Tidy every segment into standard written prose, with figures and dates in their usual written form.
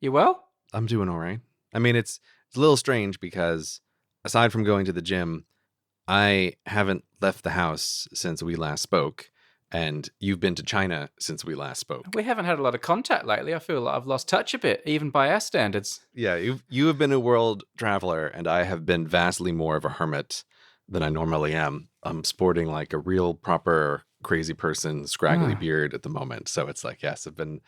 You well? I'm doing all right. I mean, it's a little strange because aside from going to the gym, I haven't left the house since we last spoke, and you've been to China since we last spoke. We haven't had a lot of contact lately. I feel like I've lost touch a bit, even by our standards. Yeah, you have been a world traveler, and I have been vastly more of a hermit than I normally am. I'm sporting like a real proper crazy person, scraggly beard at the moment. So it's like, yes, I've been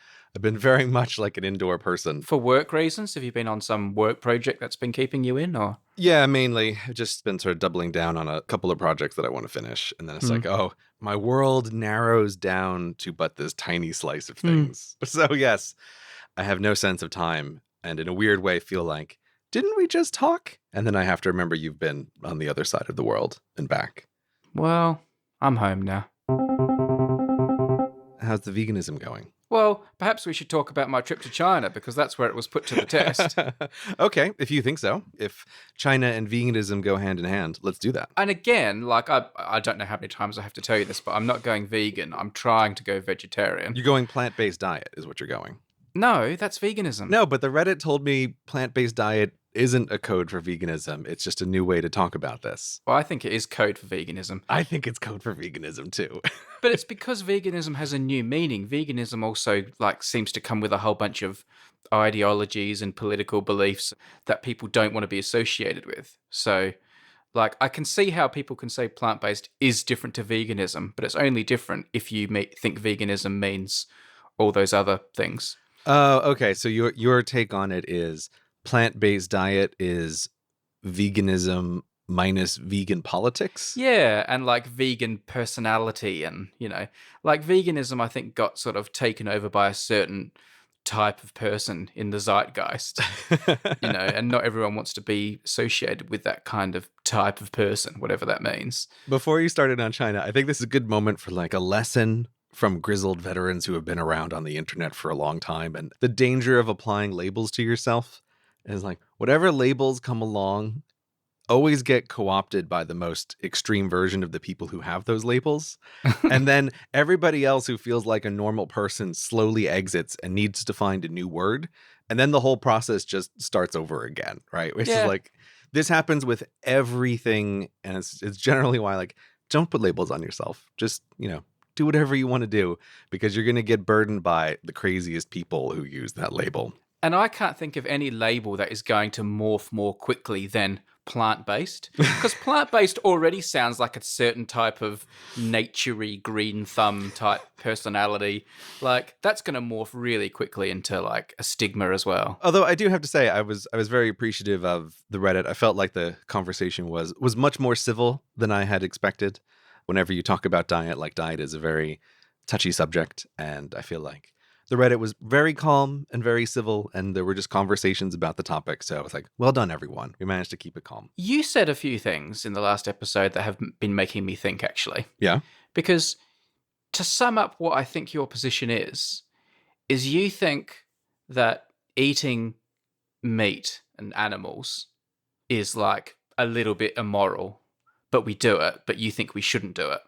very much like an indoor person. For work reasons, have you been on some work project that's been keeping you in, or? Yeah, mainly. I've just been sort of doubling down on a couple of projects that I want to finish. And then it's like, oh, my world narrows down to but this tiny slice of things. So yes, I have no sense of time. And in a weird way, feel like, didn't we just talk? And then I have to remember you've been on the other side of the world and back. Well, I'm home now. How's the veganism going? Well, perhaps we should talk about my trip to China, because that's where it was put to the test. Okay, if you think so. If China and veganism go hand in hand, let's do that. And again, like, I don't know how many times I have to tell you this, but I'm not going vegan. I'm trying to go vegetarian. You're going plant-based diet is what you're going. No, that's veganism. No, but the Reddit told me plant-based diet isn't a code for veganism. It's just a new way to talk about this. Well, I think it is code for veganism. I think it's code for veganism too. But it's because veganism has a new meaning. Veganism also seems to come with a whole bunch of ideologies and political beliefs that people don't want to be associated with. So, I can see how people can say plant-based is different to veganism, but it's only different if you think veganism means all those other things. Oh, okay. So your take on it is plant-based diet is veganism minus vegan politics? Yeah, and vegan personality, and veganism I think got sort of taken over by a certain type of person in the zeitgeist. And not everyone wants to be associated with that kind of type of person, whatever that means. Before you started on China, I think this is a good moment for a lesson from grizzled veterans who have been around on the internet for a long time, and the danger of applying labels to yourself is whatever labels come along always get co-opted by the most extreme version of the people who have those labels. And then everybody else who feels like a normal person slowly exits and needs to find a new word. And then the whole process just starts over again, right? Which is this happens with everything. And it's generally why, don't put labels on yourself. Just, do whatever you want to do, because you're going to get burdened by the craziest people who use that label. And I can't think of any label that is going to morph more quickly than plant-based, because plant-based already sounds like a certain type of naturey green thumb type personality. That's going to morph really quickly into a stigma as well. Although I do have to say I was very appreciative of the Reddit. I felt like the conversation was much more civil than I had expected. Whenever you talk about diet, diet is a very touchy subject, and I feel like the Reddit was very calm and very civil, and there were just conversations about the topic. So I was like, well done, everyone. We managed to keep it calm. You said a few things in the last episode that have been making me think, actually. Yeah? Because to sum up what I think your position is you think that eating meat and animals is a little bit immoral, but we do it, but you think we shouldn't do it.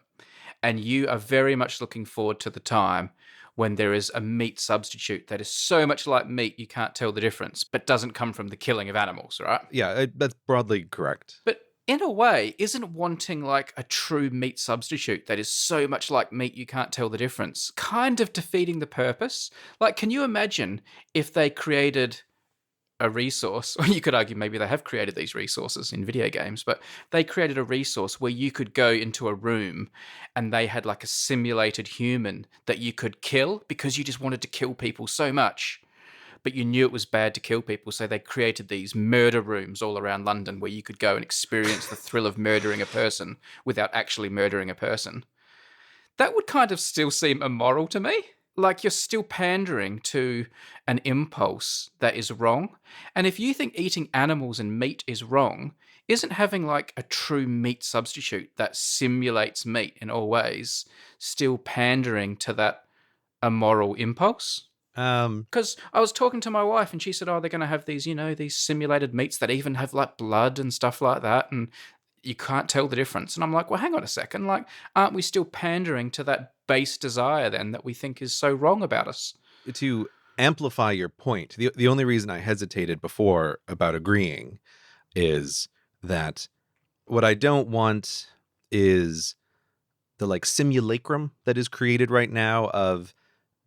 And you are very much looking forward to the time when there is a meat substitute that is so much like meat you can't tell the difference, but doesn't come from the killing of animals, right? Yeah, that's broadly correct. But in a way, isn't wanting a true meat substitute that is so much like meat you can't tell the difference kind of defeating the purpose? Can you imagine if they created a resource, or you could argue maybe they have created these resources in video games, but they created a resource where you could go into a room and they had a simulated human that you could kill because you just wanted to kill people so much, but you knew it was bad to kill people. So they created these murder rooms all around London where you could go and experience the thrill of murdering a person without actually murdering a person. That would kind of still seem immoral to me. You're still pandering to an impulse that is wrong. And if you think eating animals and meat is wrong, isn't having a true meat substitute that simulates meat in all ways still pandering to that immoral impulse? Because I was talking to my wife and she said, they're going to have these, these simulated meats that even have blood and stuff like that. And you can't tell the difference. And I'm like, well, hang on a second. Aren't we still pandering to that base desire then that we think is so wrong about us? To amplify your point. The only reason I hesitated before about agreeing is that what I don't want is the like simulacrum that is created right now of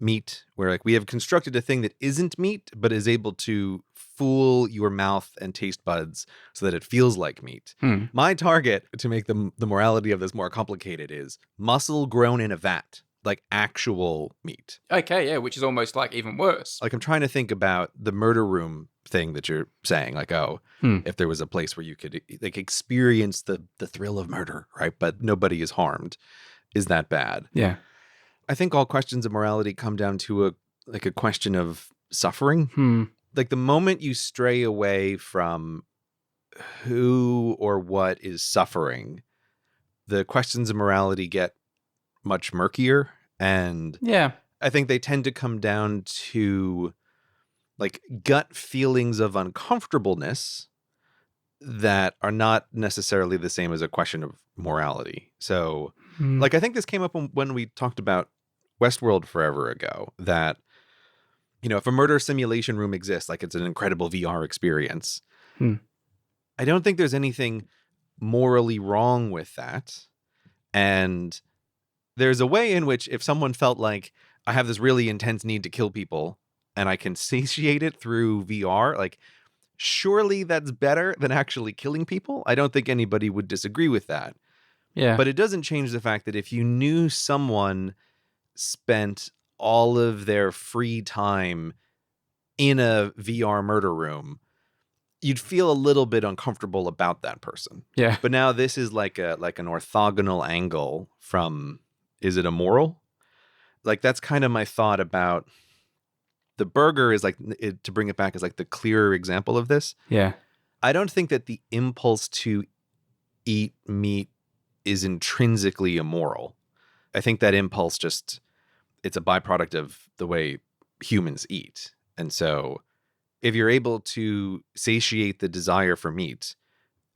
meat, where like we have constructed a thing that isn't meat but is able to fool your mouth and taste buds so that it feels like meat. Hmm. My target, to make the morality of this more complicated, is muscle grown in a vat, like actual meat. Okay, yeah, which is almost like even worse. Like I'm trying to think about the murder room thing that you're saying, like, oh, Hmm. if there was a place where you could like experience the thrill of murder, right? But nobody is harmed. Is that bad? Yeah. I think all questions of morality come down to a question of suffering. Hmm. Like the moment you stray away from who or what is suffering, the questions of morality get much murkier. And Yeah. I think they tend to come down to like gut feelings of uncomfortableness that are not necessarily the same as a question of morality. So, Hmm. like, I think this came up when we talked about Westworld forever ago, that, you know, if a murder simulation room exists, like it's an incredible VR experience, Hmm. I don't think there's anything morally wrong with that. And there's a way in which if someone felt like I have this really intense need to kill people and I can satiate it through VR, like, surely that's better than actually killing people. I don't think anybody would disagree with that. Yeah. But it doesn't change the fact that if you knew someone spent all of their free time in a VR murder room, you'd feel a little bit uncomfortable about that person. Yeah. But now this is like an orthogonal angle from, is it immoral? Like that's kind of my thought about the burger is like, to bring it back, is like the clearer example of this. Yeah. I don't think that the impulse to eat meat is intrinsically immoral. I think that impulse just, it's a byproduct of the way humans eat. And so if you're able to satiate the desire for meat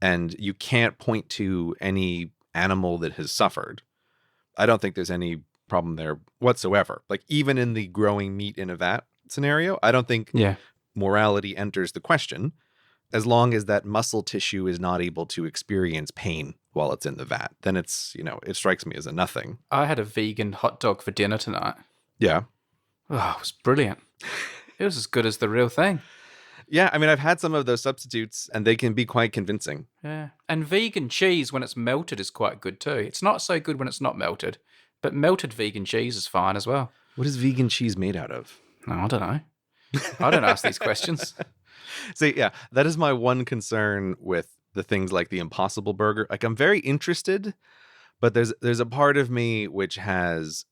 and you can't point to any animal that has suffered, I don't think there's any problem there whatsoever. Like even in the growing meat in a vat scenario, I don't think Yeah. morality enters the question, as long as that muscle tissue is not able to experience pain while it's in the vat. Then it's, you know, it strikes me as a nothing. I had a vegan hot dog for dinner tonight. Yeah. Oh, it was brilliant. It was as good as the real thing. Yeah, I mean, I've had some of those substitutes and they can be quite convincing. Yeah. And vegan cheese, when it's melted, is quite good too. It's not so good when it's not melted, but melted vegan cheese is fine as well. What is vegan cheese made out of? No, I don't know. I don't ask these questions. See, yeah, that is my one concern with the things like the Impossible Burger. Like, I'm very interested, but there's a part of me which has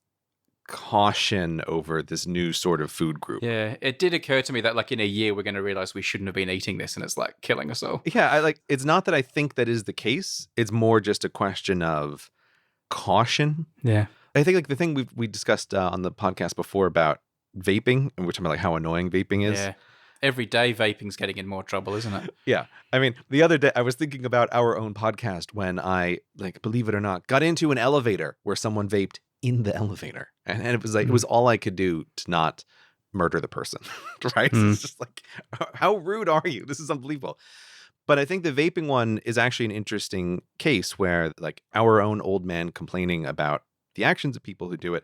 caution over this new sort of food group. Yeah, it did occur to me that like in a year we're going to realize we shouldn't have been eating this and it's like killing us all. Yeah, I like, it's not that I think that is the case. It's more just a question of caution. Yeah. I think like the thing we discussed on the podcast before about vaping, and which I'm like how annoying vaping is. Yeah. Every day vaping's getting in more trouble, isn't it? Yeah. I mean, the other day I was thinking about our own podcast when I, like, believe it or not, got into an elevator where someone vaped in the elevator. And it was like, it was all I could do to not murder the person. Right? So it's just like, how rude are you? This is unbelievable. But I think the vaping one is actually an interesting case where, like, our own old man complaining about the actions of people who do it.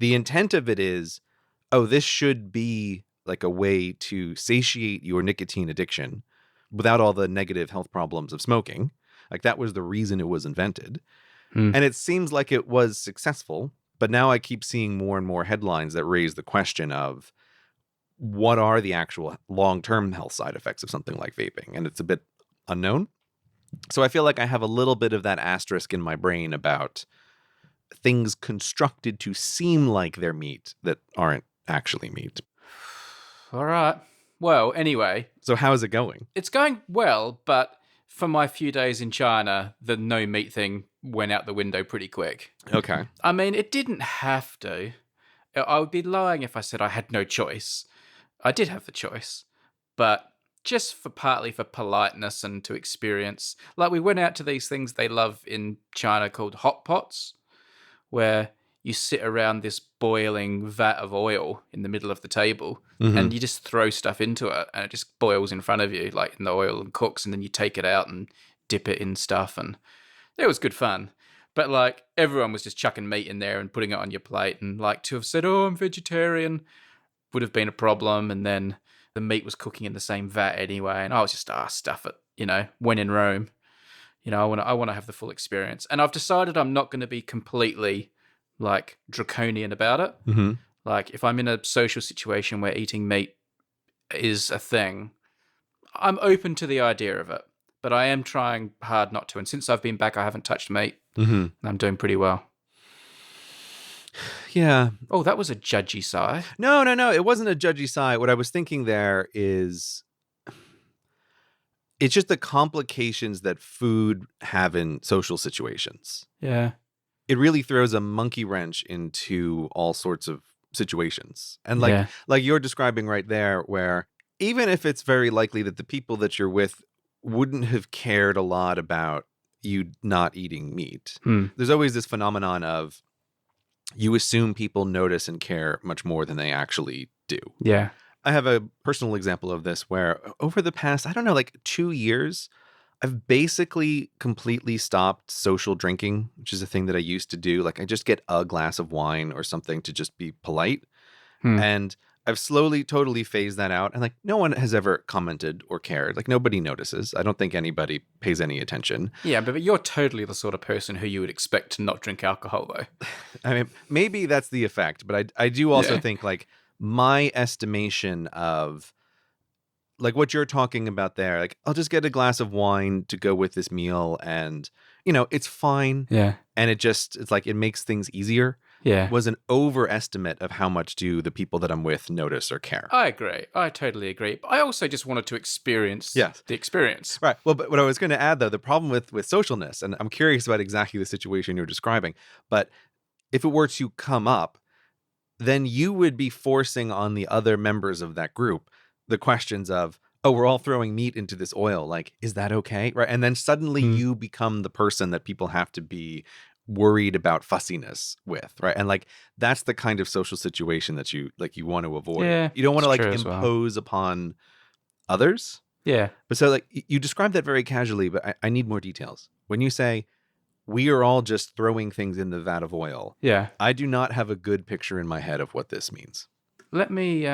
The intent of it is, oh, this should be like a way to satiate your nicotine addiction without all the negative health problems of smoking. Like that was the reason it was invented. And it seems like it was successful, but now I keep seeing more and more headlines that raise the question of what are the actual long-term health side effects of something like vaping? And it's a bit unknown. So I feel like I have a little bit of that asterisk in my brain about things constructed to seem like they're meat that aren't actually meat. All right. Well, anyway, So how is it going? it's going well, but for my few days in China, the no meat thing went out the window pretty quick. Okay. I mean, it didn't have to. I would be lying if I said I had no choice. I did have the choice, but just partly for politeness and to experience. Like we went out to these things they love in China called hot pots, where you sit around this boiling vat of oil in the middle of the table. and you just throw stuff into it and it just boils in front of you, like in the oil, and cooks, and then you take it out and dip it in stuff, and it was good fun. But like everyone was just chucking meat in there and putting it on your plate, and like to have said, "Oh, I'm vegetarian," would have been a problem. And then the meat was cooking in the same vat anyway, and I was just stuff it, when in Rome. I want to have the full experience, and I've decided I'm not going to be completely like draconian about it. Mm-hmm. Like if I'm in a social situation where eating meat is a thing, I'm open to the idea of it, but I am trying hard not to. And since I've been back, I haven't touched meat. Mm-hmm. I'm doing pretty well. Yeah. Oh, that was a judgy sigh. No. It wasn't a judgy sigh. What I was thinking there is, it's just the complications that food have in social situations. Yeah. It really throws a monkey wrench into all sorts of situations. And like you're describing right there, where even if it's very likely that the people that you're with wouldn't have cared a lot about you not eating meat, there's always this phenomenon of you assume people notice and care much more than they actually do. Yeah. I have a personal example of this where over the past, 2 years, I've basically completely stopped social drinking, which is a thing that I used to do. Like I just get a glass of wine or something to just be polite. And I've slowly, totally phased that out. And like no one has ever commented or cared. Like nobody notices. I don't think anybody pays any attention. Yeah, but you're totally the sort of person who you would expect to not drink alcohol, though. I mean, maybe that's the effect. But I do also think like my estimation of like what you're talking about there, like I'll just get a glass of wine to go with this meal and, it's fine. Yeah. And it's like it makes things easier. Yeah. Was an overestimate of how much do the people that I'm with notice or care. I agree. I totally agree. But I also just wanted to experience the experience. Right. Well, but what I was going to add, though, the problem with socialness, and I'm curious about exactly the situation you're describing, but if it were to come up, then you would be forcing on the other members of that group the questions of, oh, we're all throwing meat into this oil. Like, is that okay? Right. And then suddenly you become the person that people have to be worried about fussiness with. Right. And like, that's the kind of social situation that you want to avoid. Yeah, you don't want to like true impose upon others. Yeah. But so like you described that very casually, but I need more details. When you say we are all just throwing things in the vat of oil. Yeah. I do not have a good picture in my head of what this means. Let me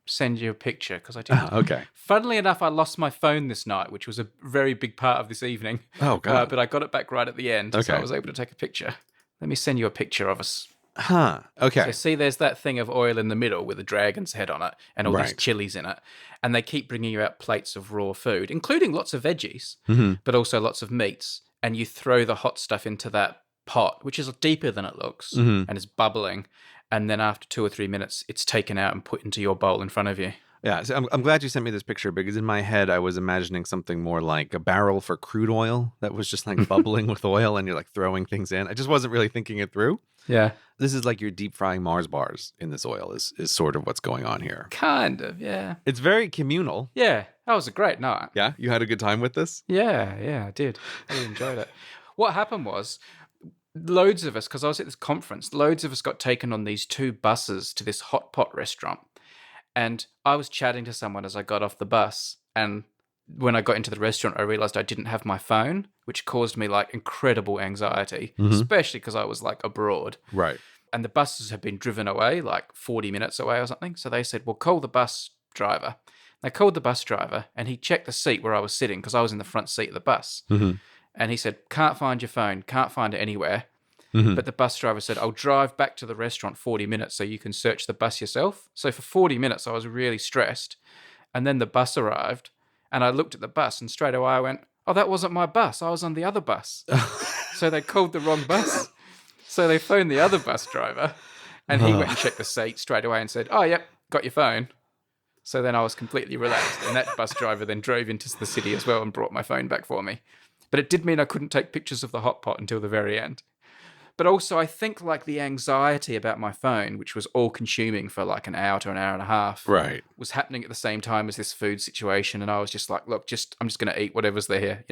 send you a picture because I didn't. Okay. Funnily enough, I lost my phone this night, which was a very big part of this evening. Oh, God. But I got it back right at the end, so I was able to take a picture. Let me send you a picture of us. Huh. Okay. So see, there's that thing of oil in the middle with a dragon's head on it and all these chilies in it. And they keep bringing you out plates of raw food, including lots of veggies, but also lots of meats. And you throw the hot stuff into that pot, which is deeper than it looks, and it's bubbling. And then after 2 or 3 minutes, it's taken out and put into your bowl in front of you. Yeah, so I'm glad you sent me this picture because in my head, I was imagining something more like a barrel for crude oil that was just like bubbling with oil and you're like throwing things in. I just wasn't really thinking it through. Yeah. This is like you're deep frying Mars bars in this oil is sort of what's going on here. Kind of, yeah. It's very communal. Yeah, that was a great night. Yeah? You had a good time with this? Yeah, I did. I really enjoyed it. What happened was, loads of us, because I was at this conference, loads of us got taken on these 2 buses to this hot pot restaurant. And I was chatting to someone as I got off the bus. And when I got into the restaurant, I realized I didn't have my phone, which caused me like incredible anxiety, especially because I was like abroad. Right. And the buses had been driven away, like 40 minutes away or something. So they said, well, call the bus driver. They called the bus driver and he checked the seat where I was sitting because I was in the front seat of the bus. And he said, can't find your phone, can't find it anywhere. But the bus driver said, I'll drive back to the restaurant 40 minutes so you can search the bus yourself. So for 40 minutes, I was really stressed. And then the bus arrived and I looked at the bus and straight away I went, oh, that wasn't my bus. I was on the other bus. So they called the wrong bus. So they phoned the other bus driver and he went and checked the seat straight away and said, oh, yep, got your phone. So then I was completely relaxed. And that bus driver then drove into the city as well and brought my phone back for me. But it did mean I couldn't take pictures of the hot pot until the very end. But also, I think like the anxiety about my phone, which was all consuming for like an hour to an hour and a half, was happening at the same time as this food situation. And I was just like, look, I'm just going to eat whatever's there,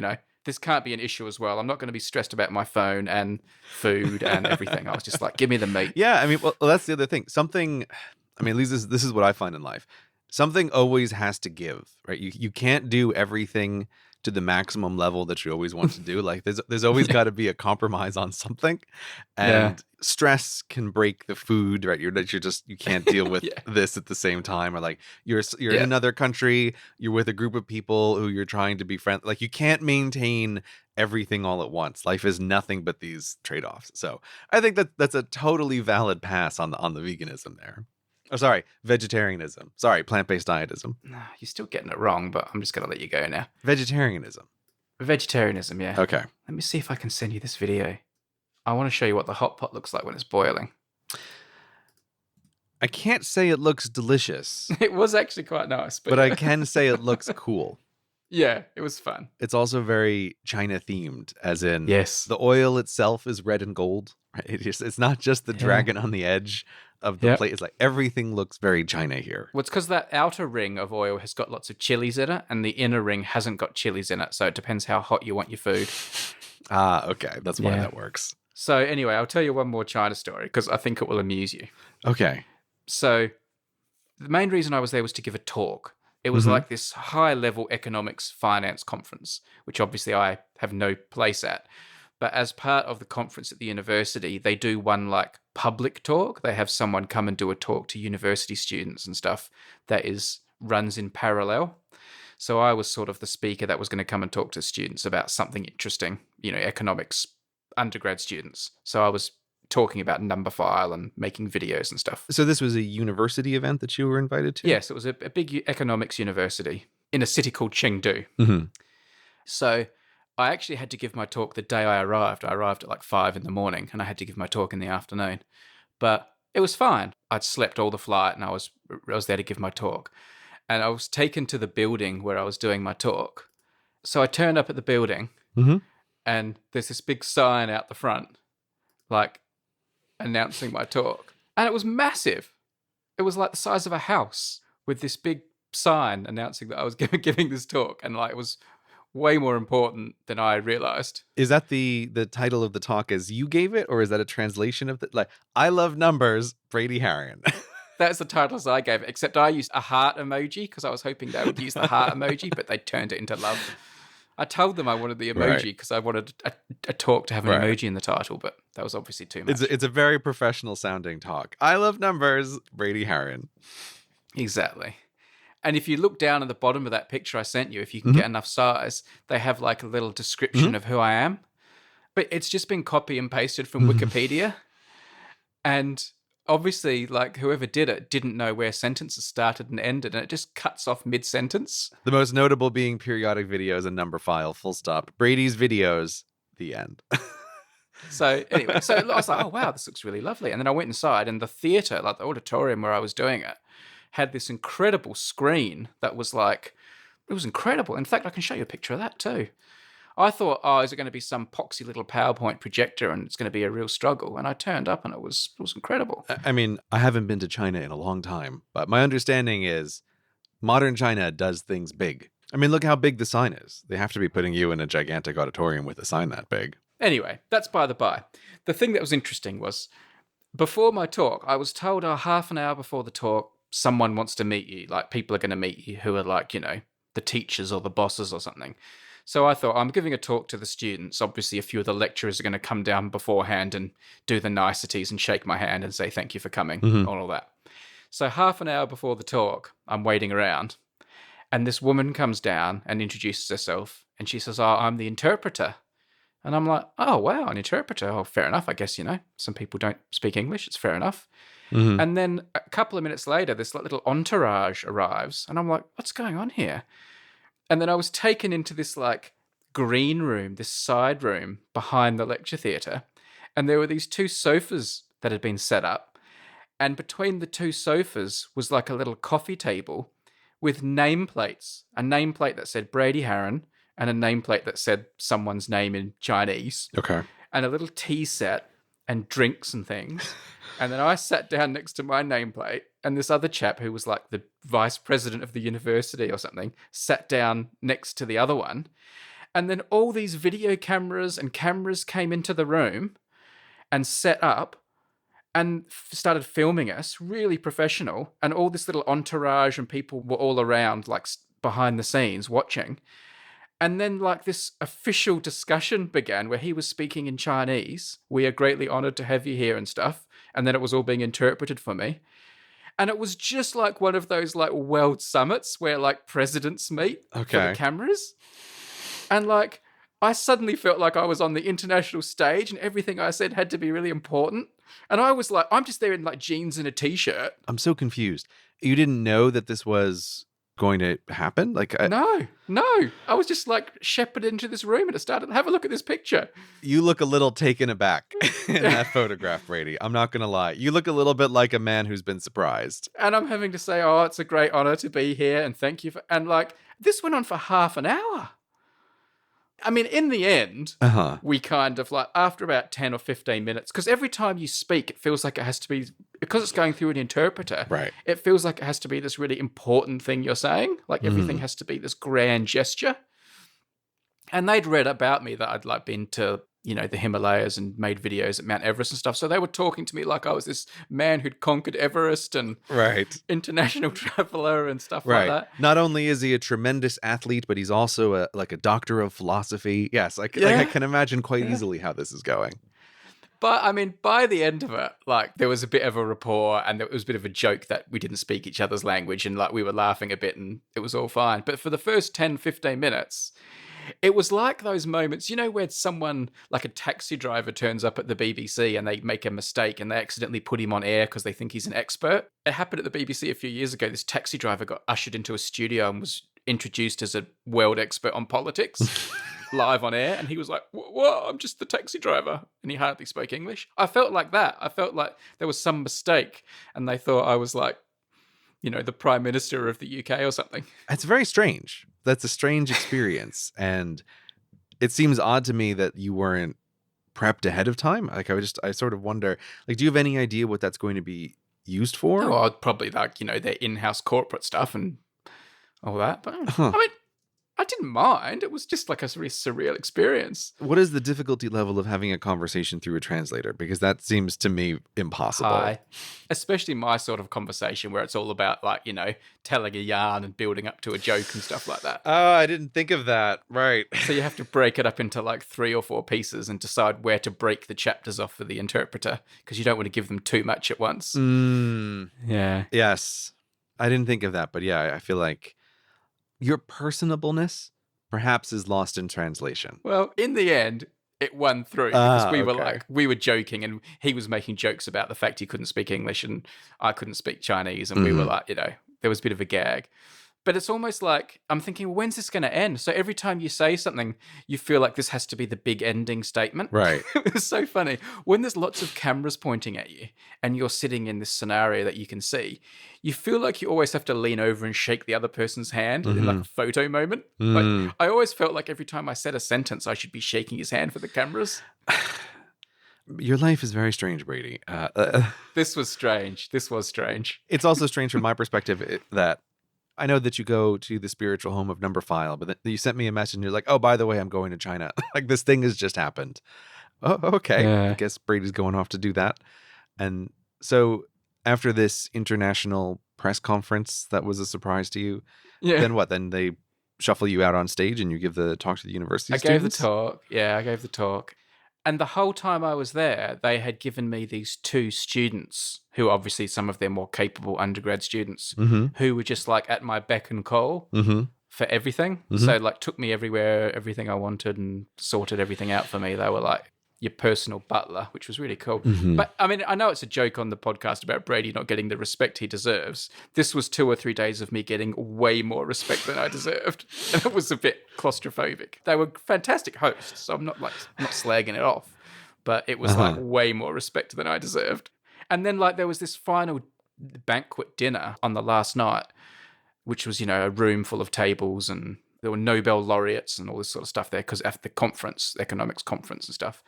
This can't be an issue as well. I'm not going to be stressed about my phone and food and everything. I was just like, give me the meat. Yeah, I mean, well, that's the other thing. At least this is what I find in life. something always has to give, right? You can't do everything to the maximum level that you always want to do. Like there's always Yeah. got to be a compromise on something, Yeah. and stress can break the food, right? You can't deal with Yeah. this at the same time, or like you're in Yeah. another country, you're with a group of people who you're trying to be friendly. Like you can't maintain everything all at once. Life is nothing but these trade-offs. So I think that's a totally valid pass on the veganism there. Oh, sorry, vegetarianism. Sorry, plant-based dietism. Nah, you're still getting it wrong, but I'm just going to let you go now. Vegetarianism. Vegetarianism, yeah. Okay. Let me see if I can send you this video. I want to show you what the hot pot looks like when it's boiling. I can't say it looks delicious, It was actually quite nice, but yeah. I can say it looks cool. Yeah, it was fun. It's also very China themed, as in Yes. the oil itself is red and gold. Right? It's not just the Yeah. dragon on the edge of the Yep. plate. It's like everything looks very China here. Well, it's because that outer ring of oil has got lots of chilies in it, and the inner ring hasn't got chilies in it. So it depends how hot you want your food. Ah, okay. That's why Yeah. that works. So anyway, I'll tell you one more China story because I think it will amuse you. Okay. So the main reason I was there was to give a talk. It was Mhm. like this high-level economics finance conference, which obviously I have no place at. But as part of the conference at the university, they do one like public talk. They have someone come and do a talk to university students and stuff that runs in parallel. So I was sort of the speaker that was going to come and talk to students about something interesting, economics undergrad students. So I was talking about number file and making videos and stuff. So this was a university event that you were invited to? Yes, it was a big economics university in a city called Chengdu. Mm-hmm. So I actually had to give my talk the day I arrived. I arrived at like 5 a.m. and I had to give my talk in the afternoon. But it was fine. I'd slept all the flight and I was there to give my talk. And I was taken to the building where I was doing my talk. So I turned up at the building Mm-hmm. and there's this big sign out the front, like announcing my talk. And it was massive. It was like the size of a house with this big sign announcing that I was giving this talk. And like it was way more important than I realized. Is that the title of the talk as you gave it, or is that a translation of the like I love numbers, Brady Harron? That's the titles I gave it, except I used a heart emoji because I was hoping they would use the heart emoji, but they turned it into love. I told them I wanted the emoji because I wanted a talk to have an emoji in the title, but that was obviously too much. It's a very professional sounding talk. I love numbers, Brady Harron. Exactly. And if you look down at the bottom of that picture I sent you, if you can get enough size, they have like a little description of who I am. But it's just been copy and pasted from Wikipedia. And obviously, like whoever did it didn't know where sentences started and ended, and it just cuts off mid-sentence. The most notable being periodic videos and number file, full stop. Brady's videos, the end. So anyway, so I was like, oh, wow, this looks really lovely. And then I went inside and the theater, like the auditorium where I was doing it, had this incredible screen that was like, it was incredible. In fact, I can show you a picture of that too. I thought, oh, is it going to be some poxy little PowerPoint projector and it's going to be a real struggle? And I turned up and it was incredible. I mean, I haven't been to China in a long time, but my understanding is modern China does things big. I mean, look how big the sign is. They have to be putting you in a gigantic auditorium with a sign that big. Anyway, that's by the by. The thing that was interesting was before my talk, I was told half an hour before the talk, someone wants to meet you. Like people are going to meet you who are like, the teachers or the bosses or something. So I thought, I'm giving a talk to the students. Obviously, a few of the lecturers are going to come down beforehand and do the niceties and shake my hand and say thank you for coming, all that. So half an hour before the talk, I'm waiting around. And this woman comes down and introduces herself. And she says, oh, I'm the interpreter. And I'm like, oh, wow, an interpreter. Oh, fair enough. I guess, some people don't speak English. It's fair enough. Mm-hmm. And then a couple of minutes later, this little entourage arrives. And I'm like, what's going on here? And then I was taken into this like green room, this side room behind the lecture theatre. And there were these 2 sofas that had been set up. And between the 2 sofas was like a little coffee table with nameplates, a nameplate that said Brady Harron and a nameplate that said someone's name in Chinese. Okay. And a little tea set and drinks and things. And then I sat down next to my nameplate, and this other chap who was like the vice president of the university or something sat down next to the other one. And then all these video cameras and cameras came into the room and set up. and started filming us, really professional, and all this little entourage and people were all around, like behind the scenes watching. And then like this official discussion began where he was speaking in Chinese. We are greatly honored to have you here and stuff. And then it was all being interpreted for me. And it was just like one of those like world summits where like presidents meet for the cameras. And like, I suddenly felt like I was on the international stage and everything I said had to be really important. And I was like, I'm just there in like jeans and a t-shirt. I'm so confused. You didn't know that this was going to happen? Like, No. I was just like shepherded into this room and it started, have a look at this picture. You look a little taken aback in that photograph, Brady. I'm not going to lie. You look a little bit like a man who's been surprised. And I'm having to say, oh, it's a great honor to be here and thank you for, and like, this went on for half an hour. I mean, in the end, we kind of like, after about 10 or 15 minutes, because every time you speak, it feels like it has to be, because it's going through an interpreter, right? It feels like it has to be this really important thing you're saying. Like everything has to be this grand gesture. And they'd read about me that I'd like been to, you know, the Himalayas and made videos at Mount Everest and stuff. So they were talking to me like I was this man who'd conquered Everest and international traveler and stuff like that. Not only is he a tremendous athlete, but he's also a doctor of philosophy. Yes, like I can imagine quite easily how this is going. But I mean, by the end of it, like there was a bit of a rapport and there was a bit of a joke that we didn't speak each other's language and like we were laughing a bit and it was all fine. But for the first 10, 15 minutes, it was like those moments, you know, where someone like a taxi driver turns up at the BBC and they make a mistake and they accidentally put him on air because they think he's an expert. It happened at the BBC a few years ago. This taxi driver got ushered into a studio and was introduced as a world expert on politics live on air. And he was like, whoa, I'm just the taxi driver. And he hardly spoke English. I felt like that. I felt like there was some mistake and they thought I was like, you know, the Prime Minister of the UK or something. It's very strange. That's a strange experience. And it seems odd to me that you weren't prepped ahead of time. Like I sort of wonder, like, do you have any idea what that's going to be used for? Oh, I'd probably like, you know, their in-house corporate stuff and all that. But I mean, I didn't mind. It was just like a really surreal experience. What is the difficulty level of having a conversation through a translator? Because that seems to me impossible. High. Especially my sort of conversation where it's all about like, you know, telling a yarn and building up to a joke and stuff like that. Oh, I didn't think of that. Right. So you have to break it up into like 3 or 4 pieces and decide where to break the chapters off for the interpreter because you don't want to give them too much at once. Yeah. Yes. I didn't think of that. But yeah, I feel like your personableness perhaps is lost in translation. Well, in the end, it won through because we were joking and he was making jokes about the fact he couldn't speak English and I couldn't speak Chinese. And we were like, you know, there was a bit of a gag. But it's almost like I'm thinking, well, when's this going to end? So every time you say something, you feel like this has to be the big ending statement. Right. It's so funny. When there's lots of cameras pointing at you and you're sitting in this scenario that you can see, you feel like you always have to lean over and shake the other person's hand in like a photo moment. Like, I always felt like every time I said a sentence, I should be shaking his hand for the cameras. Your life is very strange, Brady. This was strange. It's also strange from my perspective that I know that you go to the spiritual home of Number File, but then you sent me a message and you're like, oh, by the way, I'm going to China. Like this thing has just happened. Oh, okay. Yeah. I guess Brady's going off to do that. And so after this international press conference that was a surprise to you, then what? Then they shuffle you out on stage and you give the talk to the university students? I gave the talk. And the whole time I was there, they had given me these 2 students who obviously some of them more capable undergrad students who were just like at my beck and call for everything. So like took me everywhere, everything I wanted and sorted everything out for me. They were like your personal butler, which was really cool. But I mean, I know it's a joke on the podcast about Brady not getting the respect he deserves. This was 2 or 3 days of me getting way more respect than I deserved. And it was a bit claustrophobic. They were fantastic hosts, so I'm not slagging it off. But it was like way more respect than I deserved. And then like there was this final banquet dinner on the last night, which was, you know, a room full of tables and there were Nobel laureates and all this sort of stuff there because after the conference, economics conference and stuff.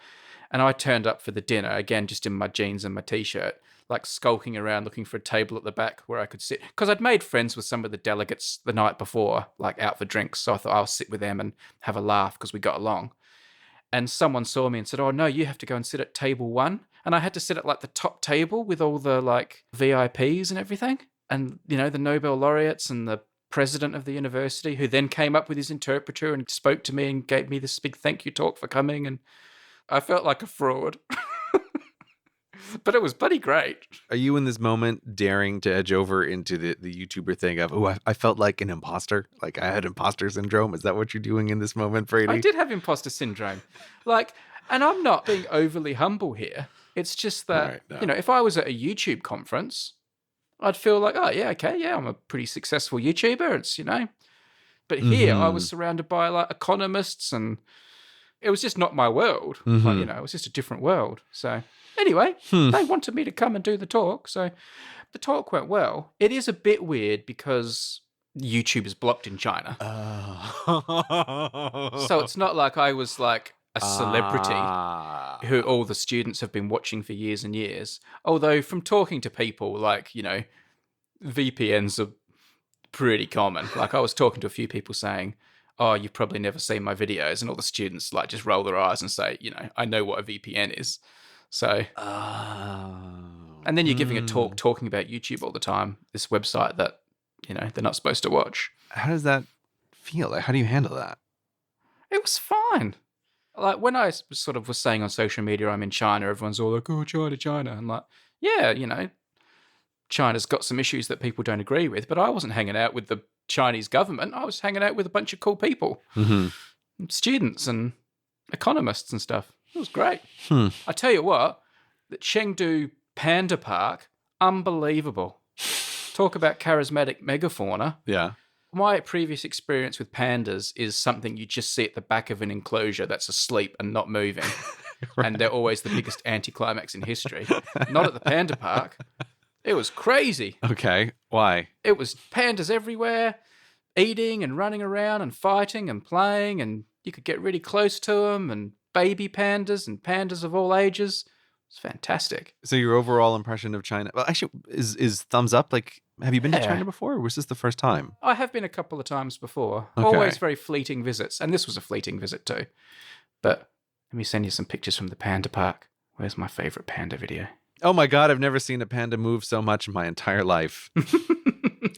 And I turned up for the dinner, again, just in my jeans and my t-shirt, like skulking around looking for a table at the back where I could sit. Because I'd made friends with some of the delegates the night before, like out for drinks. So I thought I'll sit with them and have a laugh because we got along. And someone saw me and said, oh, no, you have to go and sit at table 1. and I had to sit at like the top table with all the like VIPs and everything, and the Nobel laureates and the president of the university, who then came up with his interpreter and spoke to me and gave me this big thank you talk for coming, and I felt like a fraud. But it was bloody great. Are you in this moment daring to edge over into the YouTuber thing of, I felt like an imposter? Like I had imposter syndrome? Is that what you're doing in this moment, Brady? I did have imposter syndrome. And I'm not being overly humble here. It's just that, Right, no. if I was at a YouTube conference, I'd feel like, oh, yeah, okay, yeah, I'm a pretty successful YouTuber. It's, But here I was surrounded by like economists, and it was just not my world. Like, it was just a different world. So anyway, they wanted me to come and do the talk. So the talk went well. It is a bit weird because YouTube is blocked in China. So it's not like I was like a celebrity who all the students have been watching for years and years. Although from talking to people, like, VPNs are pretty common. Like I was talking to a few people saying, oh, you've probably never seen my videos. And all the students like just roll their eyes and say, I know what a VPN is. So, and then you're giving a talk talking about YouTube all the time, this website that, they're not supposed to watch. How does that feel? Like, how do you handle that? It was fine. Like when I sort of was saying on social media, I'm in China, everyone's all like, oh, China, China. And like, yeah, China's got some issues that people don't agree with, but I wasn't hanging out with the Chinese government. I was hanging out with a bunch of cool people, students and economists and stuff. It was great. I tell you what, the Chengdu Panda Park, unbelievable. Talk about charismatic megafauna. Yeah. My previous experience with pandas is something you just see at the back of an enclosure that's asleep and not moving. Right. And they're always the biggest anticlimax in history. Not at the Panda Park. It was crazy. Okay. Why? It was pandas everywhere, eating and running around and fighting and playing, and you could get really close to them, and baby pandas and pandas of all ages. It's fantastic. So your overall impression of China, well, actually, is thumbs up? Like, have you been to China before, or was this the first time? I have been a couple of times before. Okay. Always very fleeting visits, and this was a fleeting visit too. But let me send you some pictures from the Panda Park. Where's my favorite panda video? Oh my God, I've never seen a panda move so much in my entire life.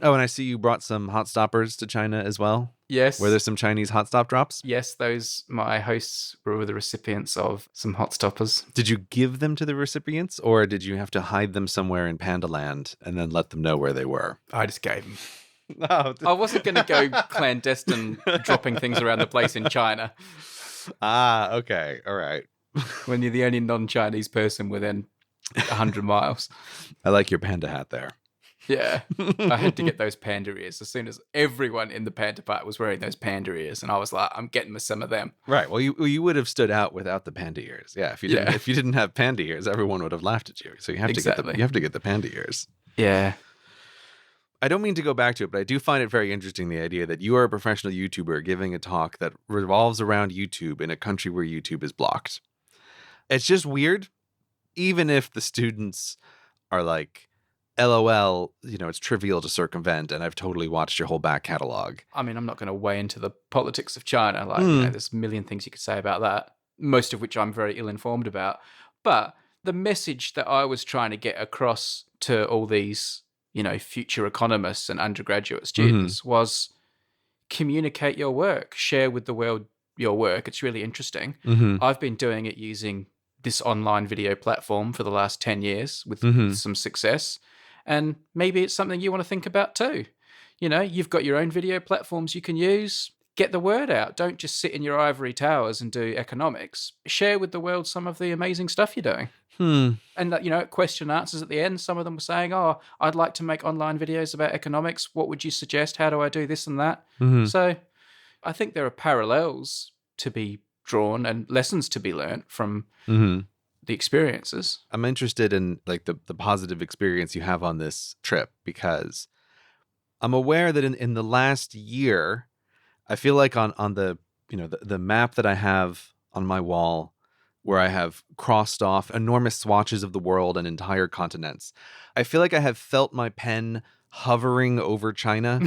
Oh, and I see you brought some hot stoppers to China as well. Yes. Were there some Chinese hot stop drops? Yes, my hosts were the recipients of some hot stoppers. Did you give them to the recipients, or did you have to hide them somewhere in Panda Land and then let them know where they were? I just gave them. No. I wasn't going to go clandestine dropping things around the place in China. Ah, okay. All right. When you're the only non-Chinese person within 100 miles. I like your panda hat there. Yeah. I had to get those panda ears as soon as everyone in the Panda Park was wearing those panda ears. And I was like, I'm getting me some of them. Right. Well, you would have stood out without the panda ears. Yeah. If you didn't have panda ears, everyone would have laughed at you. So you have to get the panda ears. Yeah. I don't mean to go back to it, but I do find it very interesting, the idea that you are a professional YouTuber giving a talk that revolves around YouTube in a country where YouTube is blocked. It's just weird, even if the students are like, LOL, it's trivial to circumvent, and I've totally watched your whole back catalog. I mean, I'm not going to weigh into the politics of China. Like, there's a million things you could say about that, most of which I'm very ill-informed about. But the message that I was trying to get across to all these, future economists and undergraduate students was communicate your work, share with the world your work. It's really interesting. I've been doing it using this online video platform for the last 10 years with some success. And maybe it's something you want to think about too. You've got your own video platforms you can use. Get the word out. Don't just sit in your ivory towers and do economics. Share with the world some of the amazing stuff you're doing. And, question and answers at the end, some of them were saying, oh, I'd like to make online videos about economics. What would you suggest? How do I do this and that? So I think there are parallels to be drawn and lessons to be learned from the experiences. I'm interested in like the positive experience you have on this trip, because I'm aware that in the last year, I feel like on the the map that I have on my wall, where I have crossed off enormous swatches of the world and entire continents, I feel like I have felt my pen hovering over China.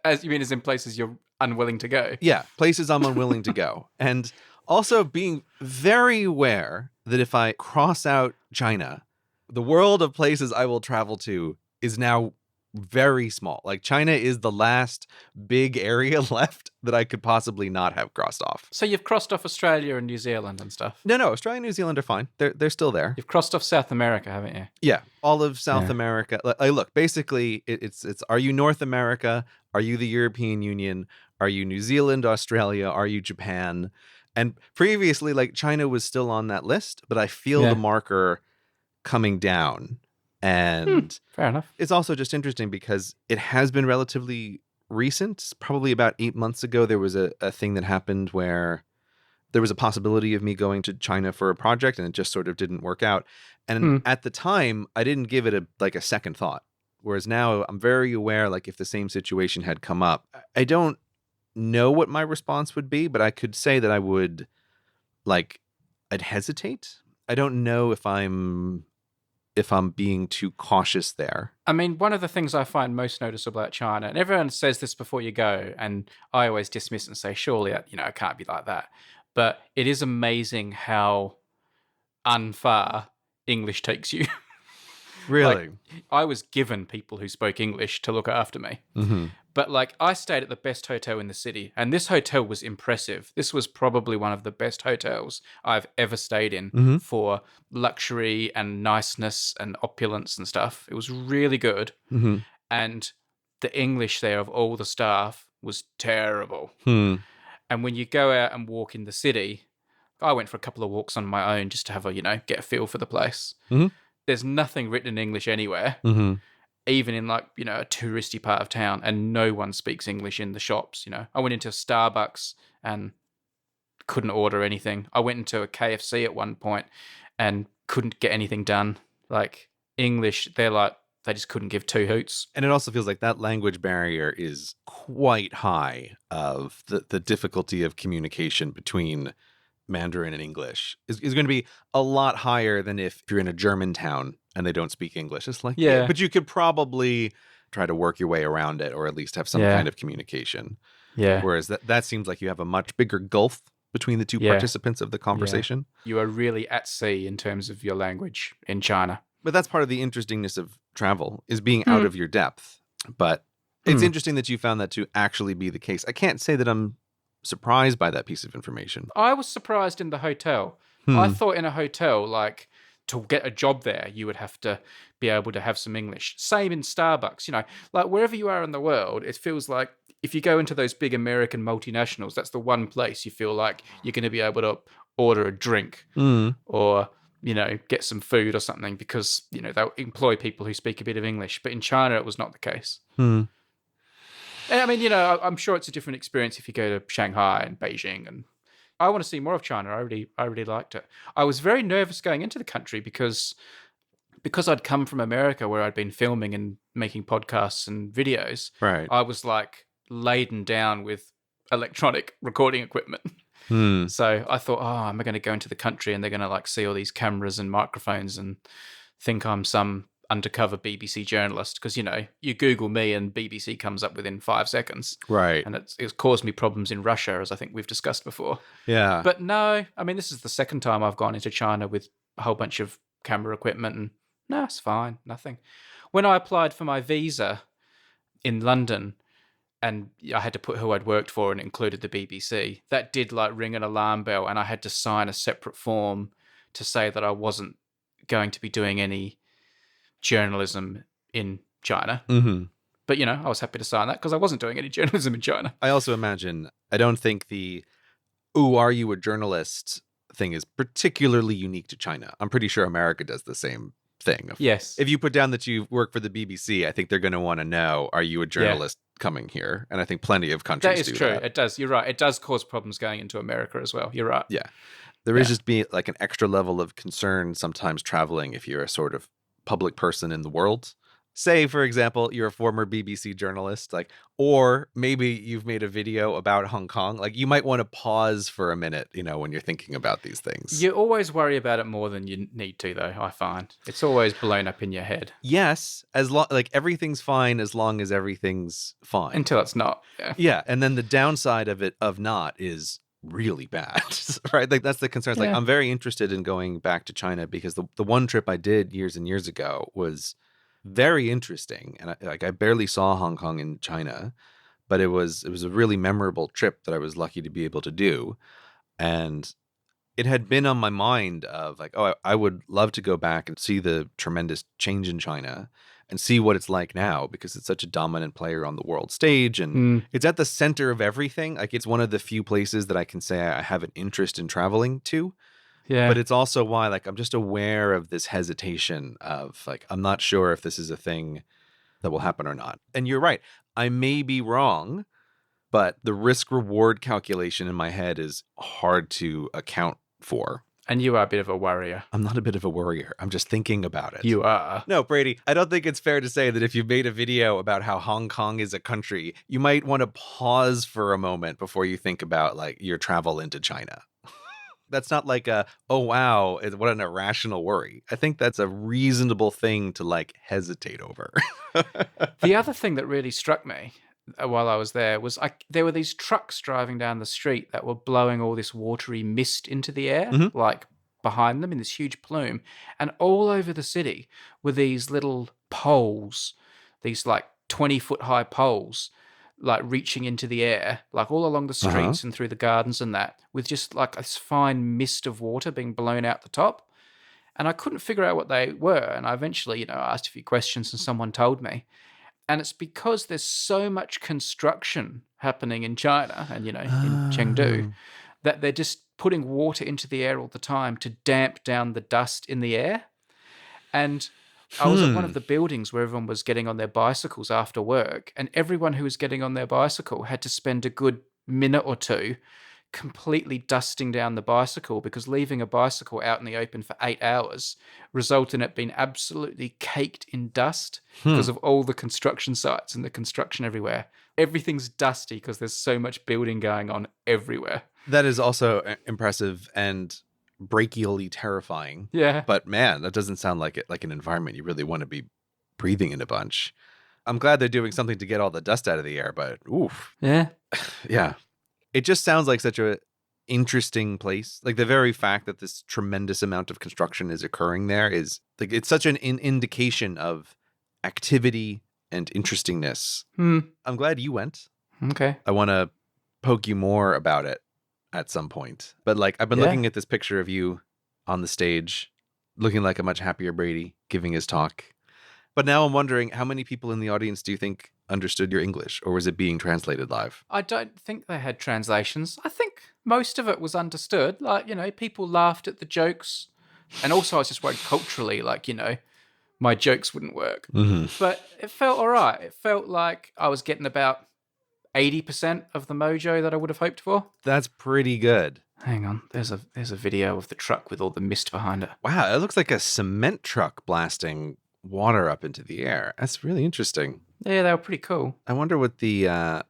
As you mean, as in places you're unwilling to go? Yeah, places I'm unwilling to go. And also being very aware that if I cross out China, the world of places I will travel to is now very small. Like China is the last big area left that I could possibly not have crossed off. So you've crossed off Australia and New Zealand and stuff. No, Australia and New Zealand are fine. They're still there. You've crossed off South America, haven't you? Yeah, all of South America. Look, basically, it's are you North America? Are you the European Union? Are you New Zealand, Australia? Are you Japan? And previously, like China was still on that list, but I feel the marker coming down. And fair enough. It's also just interesting because it has been relatively recent. Probably about 8 months ago, there was a thing that happened where there was a possibility of me going to China for a project, and it just sort of didn't work out. And at the time, I didn't give it a second thought. Whereas now I'm very aware, like if the same situation had come up, I don't know what my response would be, but I could say that I would, like, I'd hesitate. I don't know if I'm being too cautious there. I mean, one of the things I find most noticeable about China, and everyone says this before you go, and I always dismiss it and say, surely, it can't be like that. But it is amazing how unfar English takes you. Really? Like, I was given people who spoke English to look after me. Mm-hmm. But like, I stayed at the best hotel in the city, and this hotel was impressive. This was probably one of the best hotels I've ever stayed in for luxury and niceness and opulence and stuff. It was really good. Mm-hmm. And the English there of all the staff was terrible. And when you go out and walk in the city, I went for a couple of walks on my own just to have get a feel for the place. There's nothing written in English anywhere. Even in a touristy part of town, and no one speaks English in the shops. I went into a Starbucks and couldn't order anything. I went into a KFC at one point and couldn't get anything done. Like English, they just couldn't give two hoots. And it also feels like that language barrier is quite high. Of the difficulty of communication between Mandarin and English is going to be a lot higher than if you're in a German town and they don't speak English. It's like, yeah, but you could probably try to work your way around it, or at least have some kind of communication. Yeah. Whereas that seems like you have a much bigger gulf between the two participants of the conversation. Yeah. You are really at sea in terms of your language in China. But that's part of the interestingness of travel, is being out of your depth. But it's interesting that you found that to actually be the case. I can't say that I'm surprised by that piece of information. I was surprised in the hotel. I thought in a hotel, like, to get a job there, you would have to be able to have some English. Same in Starbucks, like wherever you are in the world, it feels like if you go into those big American multinationals, that's the one place you feel like you're going to be able to order a drink or, get some food or something, because, they'll employ people who speak a bit of English. But in China, it was not the case. And I mean, I'm sure it's a different experience if you go to Shanghai and Beijing, and I want to see more of China. I really liked it. I was very nervous going into the country because I'd come from America, where I'd been filming and making podcasts and videos. Right. I was like laden down with electronic recording equipment. So I thought, am I going to go into the country and they're going to like see all these cameras and microphones and think I'm some undercover BBC journalist? Because, you Google me and BBC comes up within 5 seconds. Right. And it's caused me problems in Russia, as I think we've discussed before. Yeah. But no, I mean, this is the second time I've gone into China with a whole bunch of camera equipment, and no, it's fine, nothing. When I applied for my visa in London, and I had to put who I'd worked for, and it included the BBC, that did like ring an alarm bell, and I had to sign a separate form to say that I wasn't going to be doing any journalism in China. But, I was happy to sign that because I wasn't doing any journalism in China. I also imagine, I don't think the, are you a journalist thing is particularly unique to China. I'm pretty sure America does the same thing. Yes. If you put down that you work for the BBC, I think they're going to want to know, are you a journalist coming here? And I think plenty of countries do that. That is true. It does. You're right. It does cause problems going into America as well. You're right. Yeah. There is just being like an extra level of concern sometimes traveling if you're a sort of public person in the world. Say, for example, you're a former BBC journalist, or maybe you've made a video about Hong Kong. Like, you might want to pause for a minute, when you're thinking about these things. You always worry about it more than you need to, though, I find. It's always blown up in your head. Yes, everything's fine as long as everything's fine. Until it's not. Yeah, and then the downside of not is really bad, right? Like that's the concern. It's like, Yeah. I'm very interested in going back to China because the one trip I did years and years ago was very interesting. And I barely saw Hong Kong in China, but it was a really memorable trip that I was lucky to be able to do. And it had been on my mind of like, oh, I would love to go back and see the tremendous change in China and see what it's like now, because it's such a dominant player on the world stage and Mm, it's at the center of everything. Like it's one of the few places that I can say I have an interest in traveling to. yeah. But it's also why like I'm just aware of this hesitation of like, I'm not sure if this is a thing that will happen or not. And you're right. I may be wrong, but the risk reward calculation in my head is hard to account for. And you are a bit of a worrier. I'm not a bit of a worrier. I'm just thinking about it. You are. No, Brady, I don't think it's fair to say that if you made a video about how Hong Kong is a country, you might want to pause for a moment before you think about like your travel into China. That's not like oh wow, what an irrational worry. I think that's a reasonable thing to like hesitate over. The other thing that really struck me while I was there was there were these trucks driving down the street that were blowing all this watery mist into the air, Mhm. like behind them in this huge plume. And all over the city were these little poles, these like 20-foot high poles, like reaching into the air, like all along the streets and through the gardens and that, with just like this fine mist of water being blown out the top. And I couldn't figure out what they were. And I eventually, asked a few questions and someone told me. And it's because there's so much construction happening in China and, in Chengdu, that they're just putting water into the air all the time to damp down the dust in the air. And I was at one of the buildings where everyone was getting on their bicycles after work, and everyone who was getting on their bicycle had to spend a good minute or two completely dusting down the bicycle, because leaving a bicycle out in the open for 8 hours resulted in it being absolutely caked in dust because of all the construction sites and the construction everywhere. Everything's dusty because there's so much building going on everywhere. That is also impressive and brachially terrifying. Yeah. But man, that doesn't sound like it, like an environment you really want to be breathing in a bunch. I'm glad they're doing something to get all the dust out of the air, but oof. Yeah. Yeah. It just sounds like such a interesting place. Like the very fact that this tremendous amount of construction is occurring there is like, it's such an indication of activity and interestingness. I'm glad you went. Okay. I want to poke you more about it at some point. But like, I've been looking at this picture of you on the stage, looking like a much happier Brady giving his talk. But now I'm wondering, how many people in the audience do you think understood your English, or was it being translated live? I don't think they had translations. I think most of it was understood. Like, people laughed at the jokes. And also I was just worried culturally, like, my jokes wouldn't work. Mm-hmm. But it felt all right. It felt like I was getting about 80% of the mojo that I would have hoped for. That's pretty good. Hang on. There's a video of the truck with all the mist behind it. Wow, it looks like a cement truck blasting water up into the air. That's really interesting. Yeah, they were pretty cool. I wonder what the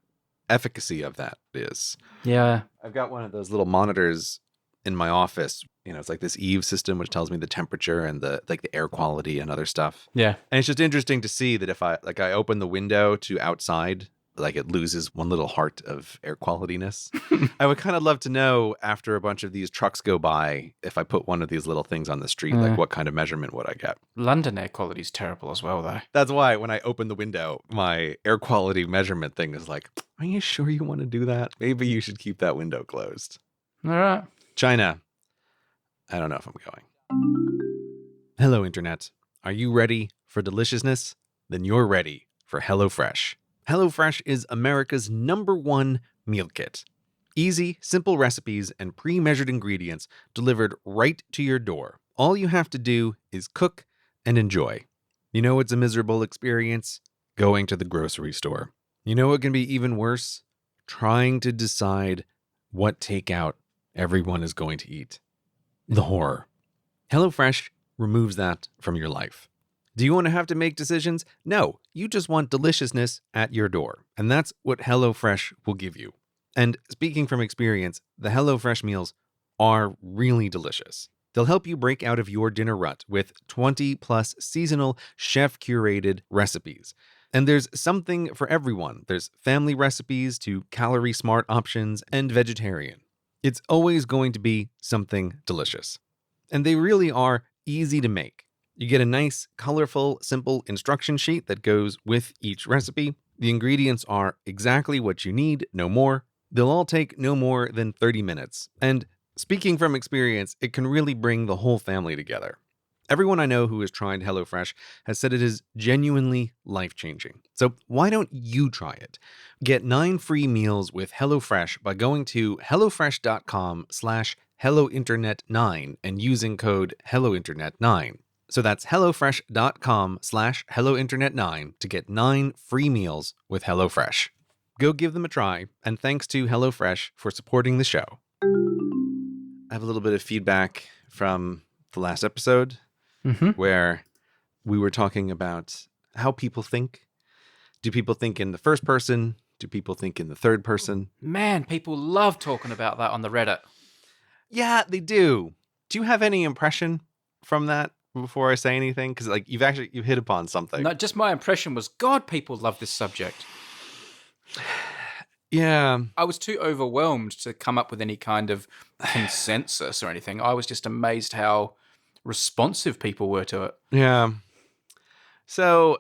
efficacy of that is. Yeah. I've got one of those little monitors in my office. It's like this Eve system, which tells me the temperature and the air quality and other stuff. Yeah. And it's just interesting to see that if I open the window to outside, like it loses one little heart of air qualityness. I would kind of love to know, after a bunch of these trucks go by, if I put one of these little things on the street, like what kind of measurement would I get? London air quality is terrible as well, though. That's why when I open the window, my air quality measurement thing is like, are you sure you want to do that? Maybe you should keep that window closed. All right. China. I don't know if I'm going. Hello, Internet. Are you ready for deliciousness? Then you're ready for HelloFresh. HelloFresh is America's #1 meal kit. Easy, simple recipes and pre-measured ingredients delivered right to your door. All you have to do is cook and enjoy. You know what's a miserable experience? Going to the grocery store. You know what can be even worse? Trying to decide what takeout everyone is going to eat. The horror. HelloFresh removes that from your life. Do you want to have to make decisions? No, you just want deliciousness at your door. And that's what HelloFresh will give you. And speaking from experience, the HelloFresh meals are really delicious. They'll help you break out of your dinner rut with 20 plus seasonal chef-curated recipes. And there's something for everyone. There's family recipes to calorie-smart options and vegetarian. It's always going to be something delicious. And they really are easy to make. You get a nice, colorful, simple instruction sheet that goes with each recipe. The ingredients are exactly what you need, no more. They'll all take no more than 30 minutes. And speaking from experience, it can really bring the whole family together. Everyone I know who has tried HelloFresh has said it is genuinely life-changing. So why don't you try it? Get 9 free meals with HelloFresh by going to hellofresh.com/HelloInternet9 and using code HelloInternet9. So that's hellofresh.com/HelloInternet9 to get 9 free meals with HelloFresh. Go give them a try, and thanks to HelloFresh for supporting the show. I have a little bit of feedback from the last episode where we were talking about how people think. Do people think in the first person? Do people think in the third person? Man, people love talking about that on the Reddit. Yeah, they do. Do you have any impression from that before I say anything? Because like you've hit upon something. No, just my impression was, God, people love this subject. Yeah. I was too overwhelmed to come up with any kind of consensus or anything. I was just amazed how responsive people were to it. Yeah. So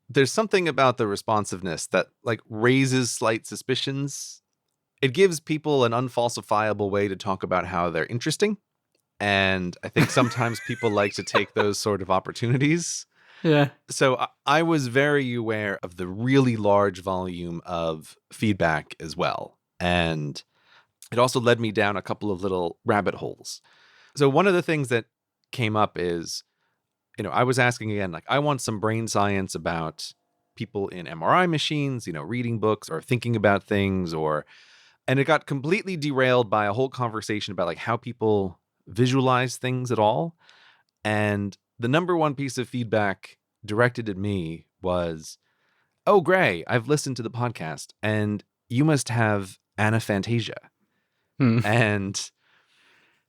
there's something about the responsiveness that like raises slight suspicions. It gives people an unfalsifiable way to talk about how they're interesting. And I think sometimes people like to take those sort of opportunities. Yeah. So I was very aware of the really large volume of feedback as well. And it also led me down a couple of little rabbit holes. So one of the things that came up is, I was asking again, like, I want some brain science about people in MRI machines, reading books or thinking about things, and it got completely derailed by a whole conversation about like how people visualize things at all. And the number one piece of feedback directed at me was, "Oh, Gray, I've listened to the podcast and you must have anaphantasia." And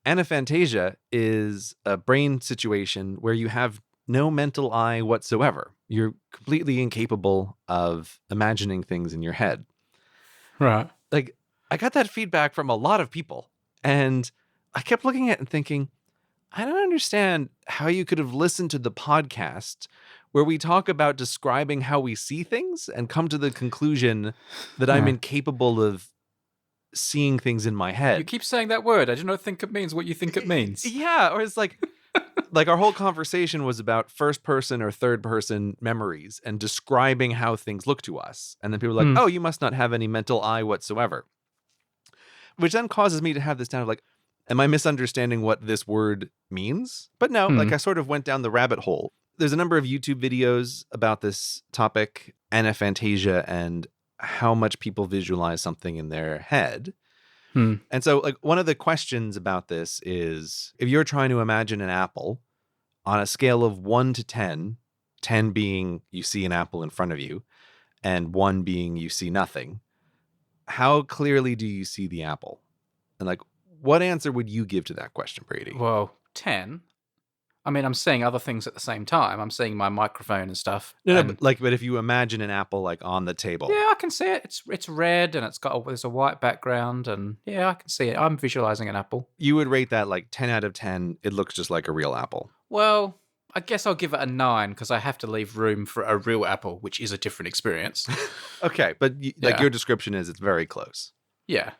anaphantasia is a brain situation where you have no mental eye whatsoever. You're completely incapable of imagining things in your head. Right. Like, I got that feedback from a lot of people, and I kept looking at it and thinking, I don't understand how you could have listened to the podcast where we talk about describing how we see things and come to the conclusion that I'm incapable of seeing things in my head. You keep saying that word. I do not think it means what you think it means. Yeah, or it's like our whole conversation was about first person or third person memories and describing how things look to us. And then people are like, "Oh, you must not have any mental eye whatsoever." Which then causes me to have this down of like, am I misunderstanding what this word means? But no, like I sort of went down the rabbit hole. There's a number of YouTube videos about this topic, anaphantasia, and how much people visualize something in their head. And so like one of the questions about this is, if you're trying to imagine an apple on a scale of 1 to 10, 10 being you see an apple in front of you and 1 being you see nothing, how clearly do you see the apple? And like, what answer would you give to that question, Brady? Well, 10. I mean, I'm seeing other things at the same time. I'm seeing my microphone and stuff. No, but if you imagine an apple like on the table. Yeah, I can see it. It's red and there's a white background, and yeah, I can see it. I'm visualizing an apple. You would rate that like 10 out of 10. It looks just like a real apple. Well, I guess I'll give it a 9 because I have to leave room for a real apple, which is a different experience. Okay, but your description is it's very close. Yeah.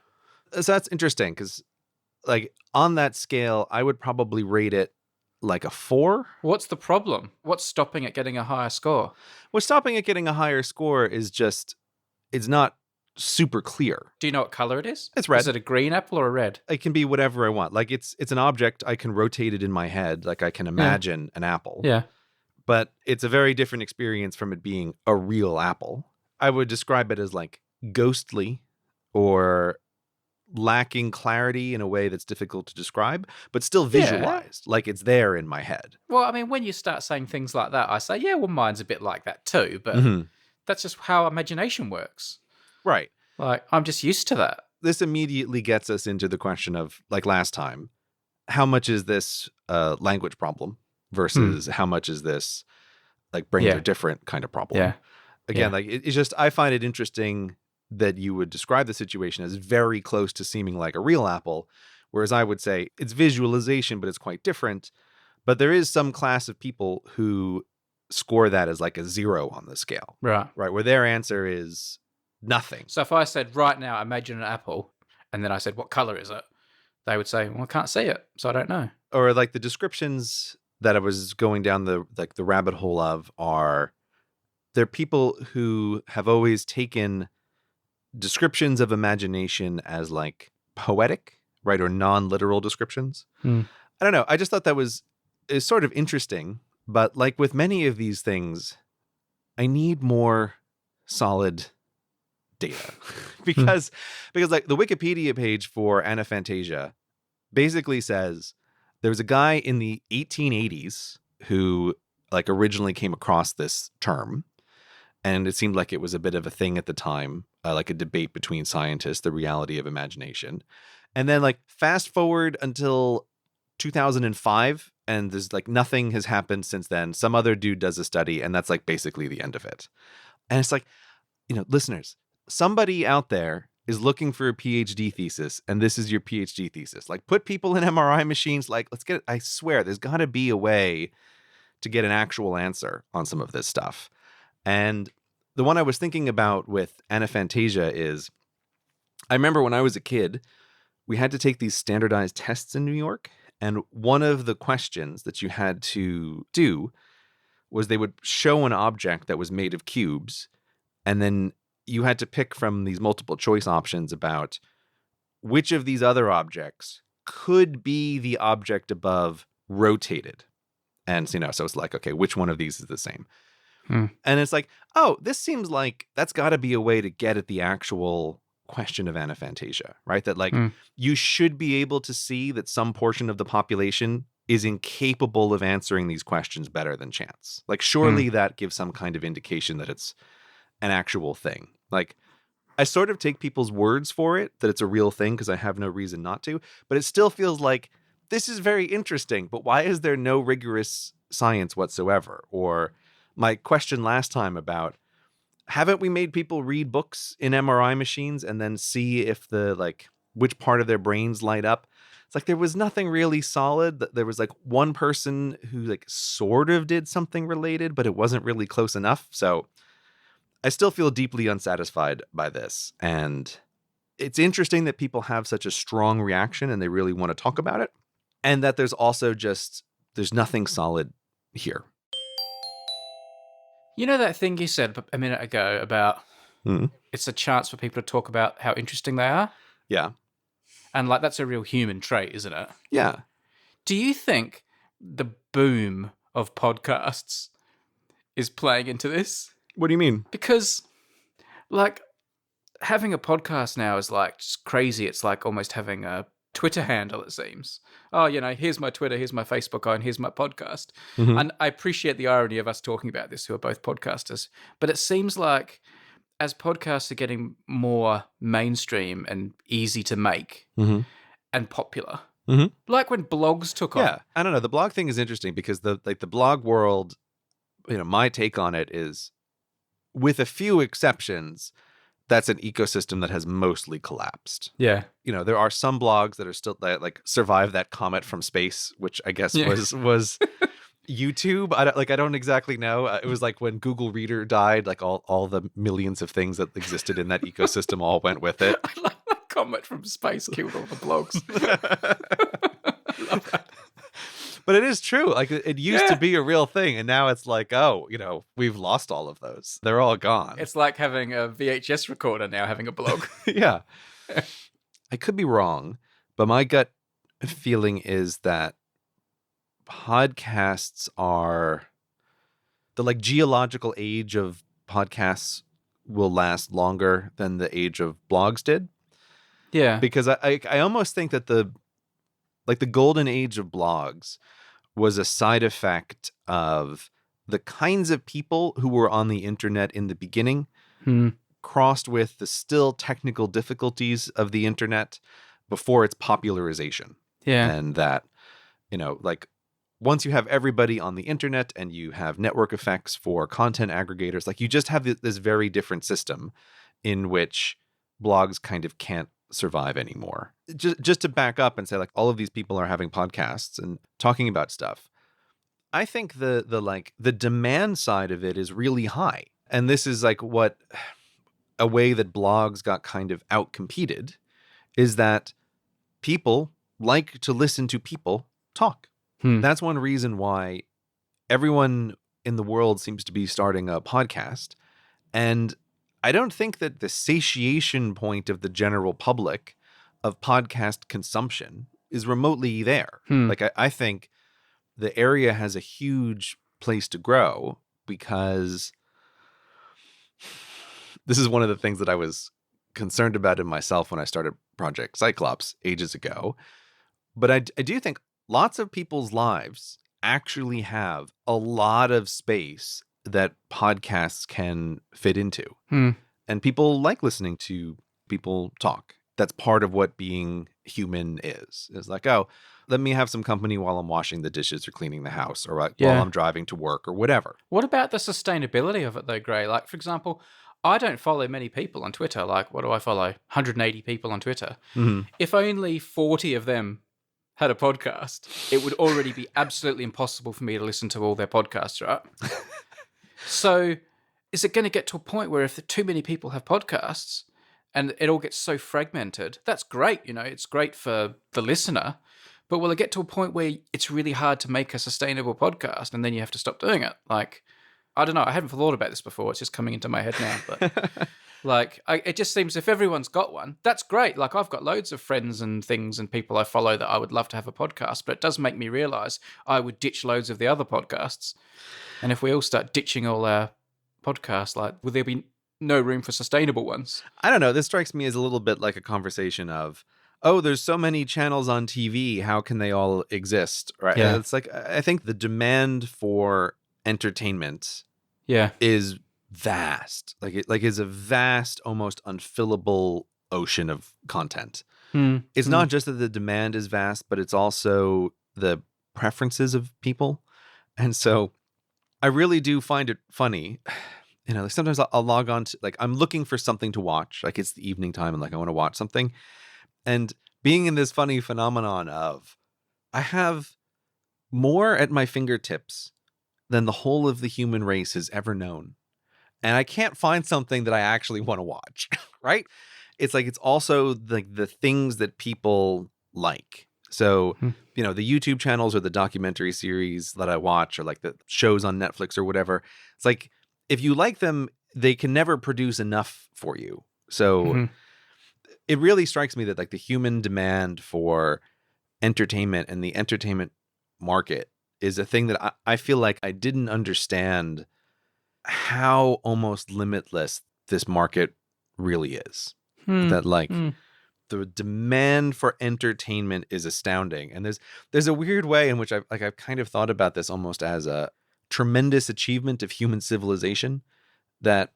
So that's interesting because like on that scale, I would probably rate it like a 4. What's the problem? What's stopping it getting a higher score? What's stopping it getting a higher score is just, it's not super clear. Do you know what color it is? It's red. Is it a green apple or a red? It can be whatever I want. Like it's an object. I can rotate it in my head. Like I can imagine an apple. Yeah. But it's a very different experience from it being a real apple. I would describe it as like ghostly or lacking clarity in a way that's difficult to describe, but still visualized, like it's there in my head. Well, I mean, when you start saying things like that, I say, yeah, well, mine's a bit like that too, but that's just how imagination works. Right. Like, I'm just used to that. This immediately gets us into the question of, like last time, how much is this a language problem versus how much is this like brains are different kind of problem? Yeah. Again, like it's just, I find it interesting that you would describe the situation as very close to seeming like a real apple, whereas I would say it's visualization, but it's quite different. But there is some class of people who score that as like a 0 on the scale, Right. right? Where their answer is nothing. So if I said, right now, imagine an apple, and then I said, what color is it? They would say, well, I can't see it, so I don't know. Or like the descriptions that I was going down the rabbit hole of are, they're people who have always taken descriptions of imagination as like poetic, right? Or non-literal descriptions. I don't know. I just thought that is sort of interesting, but like with many of these things, I need more solid data because like the Wikipedia page for Anaphantasia basically says there was a guy in the 1880s who like originally came across this term, and it seemed like it was a bit of a thing at the time, like a debate between scientists, the reality of imagination. And then like fast forward until 2005, and there's like nothing has happened since then. Some other dude does a study, and that's like basically the end of it. And it's like, listeners, somebody out there is looking for a PhD thesis, and this is your PhD thesis. Like, put people in MRI machines. Like, let's get it. I swear, there's got to be a way to get an actual answer on some of this stuff. And the one I was thinking about with Anaphantasia is, I remember when I was a kid, we had to take these standardized tests in New York. And one of the questions that you had to do was they would show an object that was made of cubes, and then you had to pick from these multiple choice options about which of these other objects could be the object above rotated. And, so it's like, okay, which one of these is the same? And it's like, oh, this seems like that's got to be a way to get at the actual question of Anaphantasia, right? That like you should be able to see that some portion of the population is incapable of answering these questions better than chance. Like, surely that gives some kind of indication that it's an actual thing. Like, I sort of take people's words for it, that it's a real thing, because I have no reason not to, but it still feels like this is very interesting, but why is there no rigorous science whatsoever? Or my question last time about, haven't we made people read books in MRI machines and then see if which part of their brains light up? It's like there was nothing really solid. There was like one person who like sort of did something related, but it wasn't really close enough. So I still feel deeply unsatisfied by this. And it's interesting that people have such a strong reaction and they really want to talk about it. And that there's also there's nothing solid here. You know that thing you said a minute ago about it's a chance for people to talk about how interesting they are? Yeah. And like that's a real human trait, isn't it? Yeah. Do you think the boom of podcasts is playing into this? What do you mean? Because like having a podcast now is like just crazy. It's like almost having a Twitter handle, it seems. Oh, here's my Twitter, here's my Facebook, and here's my podcast. And I appreciate the irony of us talking about this, who are both podcasters. But it seems like as podcasts are getting more mainstream and easy to make and popular, like when blogs took off. Yeah, I don't know. The blog thing is interesting because the blog world, my take on it is, with a few exceptions, that's an ecosystem that has mostly collapsed. Yeah. There are some blogs that are still that like survive that comet from space, which I guess was YouTube. I don't exactly know. It was like when Google Reader died, like all the millions of things that existed in that ecosystem all went with it. I like that comet from space killed all the blogs. I love that. But it is true. Like it used to be a real thing, and now it's like, oh, we've lost all of those. They're all gone. It's like having a VHS recorder now having a blog. Yeah. I could be wrong, but my gut feeling is that podcasts are the like geological age of podcasts will last longer than the age of blogs did. Yeah. Because I almost think that the golden age of blogs was a side effect of the kinds of people who were on the internet in the beginning, crossed with the still technical difficulties of the internet before its popularization. Yeah. And that, like once you have everybody on the internet and you have network effects for content aggregators, like you just have this very different system in which blogs kind of can't survive anymore. Just to back up and say, like, all of these people are having podcasts and talking about stuff. I think the demand side of it is really high. And this is like what a way that blogs got kind of outcompeted is that people like to listen to people talk. That's one reason why everyone in the world seems to be starting a podcast. And I don't think that the satiation point of the general public of podcast consumption is remotely there. Like, I think the area has a huge place to grow because this is one of the things that I was concerned about in myself when I started Project Cyclops ages ago. But I do think lots of people's lives actually have a lot of space that podcasts can fit into. And people like listening to people talk. That's part of what being human is. It's like, oh, let me have some company while I'm washing the dishes or cleaning the house or while I'm driving to work or whatever. What about the sustainability of it though, Gray? Like, for example, I don't follow many people on Twitter. Like, what do I follow? 180 people on Twitter. If only 40 of them had a podcast, it would already be absolutely impossible for me to listen to all their podcasts, right? So is it going to get to a point where if too many people have podcasts and it all gets so fragmented, that's great, it's great for the listener, but will it get to a point where it's really hard to make a sustainable podcast and then you have to stop doing it? Like, I don't know. I haven't thought about this before. It's just coming into my head now. But it just seems if everyone's got one, that's great. Like, I've got loads of friends and things and people I follow that I would love to have a podcast, but it does make me realize I would ditch loads of the other podcasts. And if we all start ditching all our podcasts, like, will there be no room for sustainable ones? I don't know. This strikes me as a little bit like a conversation of, oh, there's so many channels on TV. How can they all exist? Right. Yeah. It's like, I think the demand for entertainment Yeah. is vast. Like is a vast, almost unfillable ocean of content. It's not just that the demand is vast, but it's also the preferences of people. And so I really do find it funny. Like sometimes I'll log on to, like, I'm looking for something to watch. Like, it's the evening time and like I want to watch something. And being in this funny phenomenon of I have more at my fingertips than the whole of the human race has ever known. And I can't find something that I actually want to watch, right? It's like, it's also the things that people like. So, the YouTube channels or the documentary series that I watch or like the shows on Netflix or whatever, it's like, if you like them, they can never produce enough for you. So it really strikes me that like the human demand for entertainment and the entertainment market is a thing that I feel like I didn't understand how almost limitless this market really is. That like the demand for entertainment is astounding. And there's a weird way in which I've kind of thought about this almost as a tremendous achievement of human civilization, that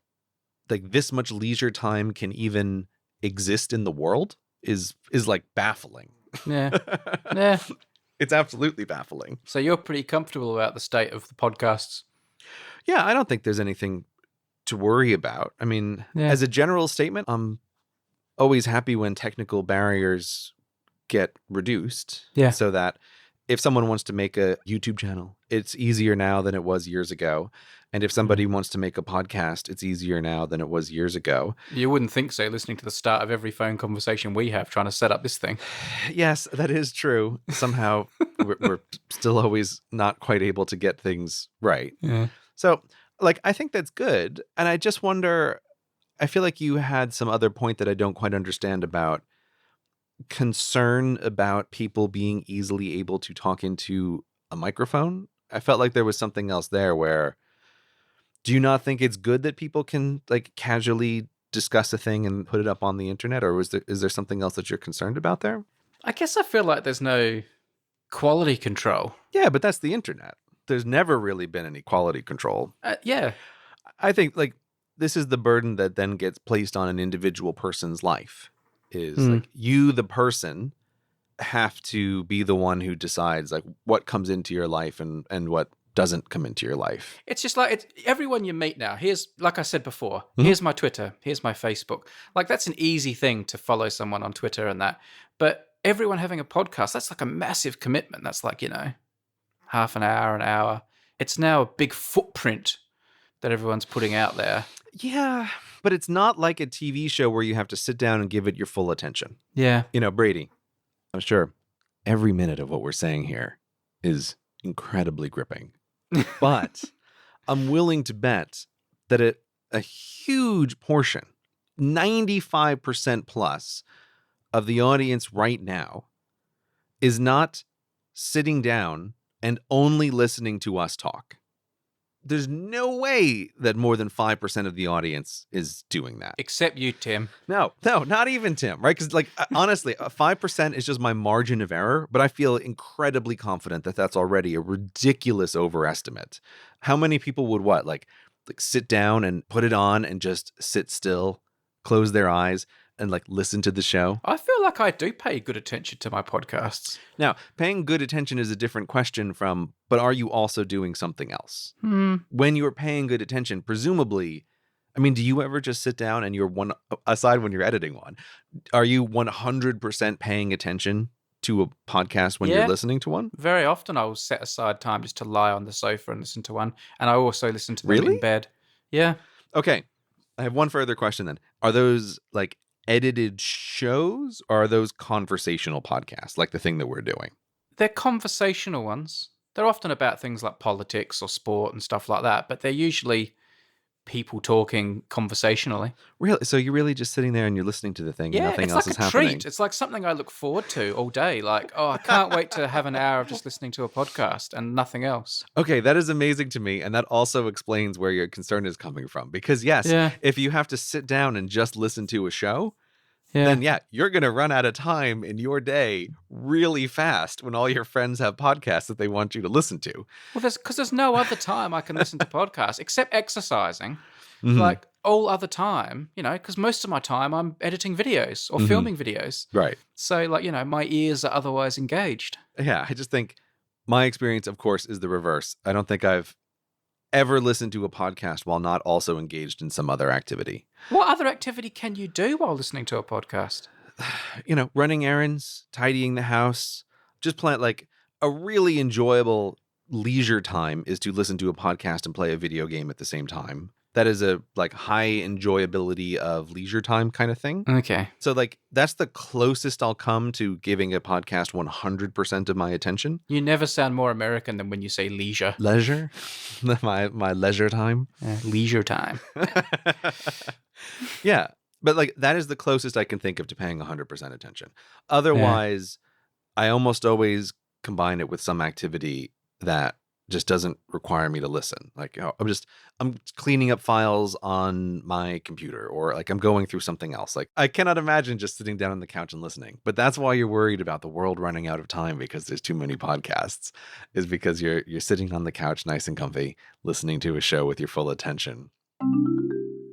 like this much leisure time can even exist in the world is like baffling. Yeah. Yeah. It's absolutely baffling. So you're pretty comfortable about the state of the podcasts? Yeah, I don't think there's anything to worry about. I mean, as a general statement, I'm always happy when technical barriers get reduced. Yeah. So that if someone wants to make a YouTube channel, it's easier now than it was years ago. And if somebody wants to make a podcast, it's easier now than it was years ago. You wouldn't think so, listening to the start of every phone conversation we have trying to set up this thing. Yes, that is true. Somehow we're still always not quite able to get things right. Yeah. So, like, I think that's good. And I just wonder, I feel like you had some other point that I don't quite understand about concern about people being easily able to talk into a microphone. I felt like there was something else there where, do you not think it's good that people can like casually discuss a thing and put it up on the internet? Or is there something else that you're concerned about there? I guess I feel like there's no quality control. Yeah, but that's the internet. There's never really been any quality control. Yeah. I think like this is the burden that then gets placed on an individual person's life. Is like you, the person, have to be the one who decides like what comes into your life and what doesn't come into your life. It's just like everyone you meet now. Here's, like I said before, Mhm. here's my Twitter, here's my Facebook. Like, that's an easy thing to follow someone on Twitter and that. But everyone having a podcast, that's like a massive commitment. That's like, half an hour. It's now a big footprint that everyone's putting out there. Yeah, but it's not like a TV show where you have to sit down and give it your full attention. Yeah. Brady, I'm sure every minute of what we're saying here is incredibly gripping. But I'm willing to bet that a huge portion, 95% plus of the audience right now, is not sitting down and only listening to us talk. There's no way that more than 5% of the audience is doing that. Except you, Tim. No, not even Tim, right? Because, honestly, 5% is just my margin of error, but I feel incredibly confident that that's already a ridiculous overestimate. How many people would like sit down and put it on and just sit still, close their eyes, and listen to the show? I feel like I do pay good attention to my podcasts. Now, paying good attention is a different question from, but are you also doing something else? Hmm. When you're paying good attention, presumably, do you ever just sit down and aside when you're editing one, are you 100% paying attention to a podcast when you're listening to one? Very often I will set aside time just to lie on the sofa and listen to one. And I also listen to them in bed. Yeah. Okay. I have one further question then. Are those edited shows, or are those conversational podcasts, like the thing that we're doing? They're conversational ones. They're often about things like politics or sport and stuff like that, but they're usually people talking conversationally. Really? So you're really just sitting there and you're listening to the thing and nothing else is happening? Yeah, it's like a treat. It's like something I look forward to all day. Like, I can't wait to have an hour of just listening to a podcast and nothing else. Okay, that is amazing to me, and that also explains where your concern is coming from. Because yes, if you have to sit down and just listen to a show, then you're going to run out of time in your day really fast when all your friends have podcasts that they want you to listen to. Well, because there's no other time I can listen to podcasts except exercising. Mm-hmm. Like, all other time, because most of my time I'm editing videos or filming videos. Right. So, my ears are otherwise engaged. Yeah, I just think my experience, of course, is the reverse. I don't think I've ever listened to a podcast while not also engaged in some other activity. What other activity can you do while listening to a podcast? Running errands, tidying the house, just plan a really enjoyable leisure time is to listen to a podcast and play a video game at the same time. That is a high enjoyability of leisure time kind of thing. Okay. So that's the closest I'll come to giving a podcast 100% of my attention. You never sound more American than when you say leisure. Leisure? my leisure time? Leisure time. Yeah. But that is the closest I can think of to paying 100% attention. Otherwise, I almost always combine it with some activity that just doesn't require me to listen. I'm cleaning up files on my computer, or I'm going through something else. I cannot imagine just sitting down on the couch and listening. But that's why you're worried about the world running out of time, because there's too many podcasts, is because you're sitting on the couch nice and comfy, listening to a show with your full attention.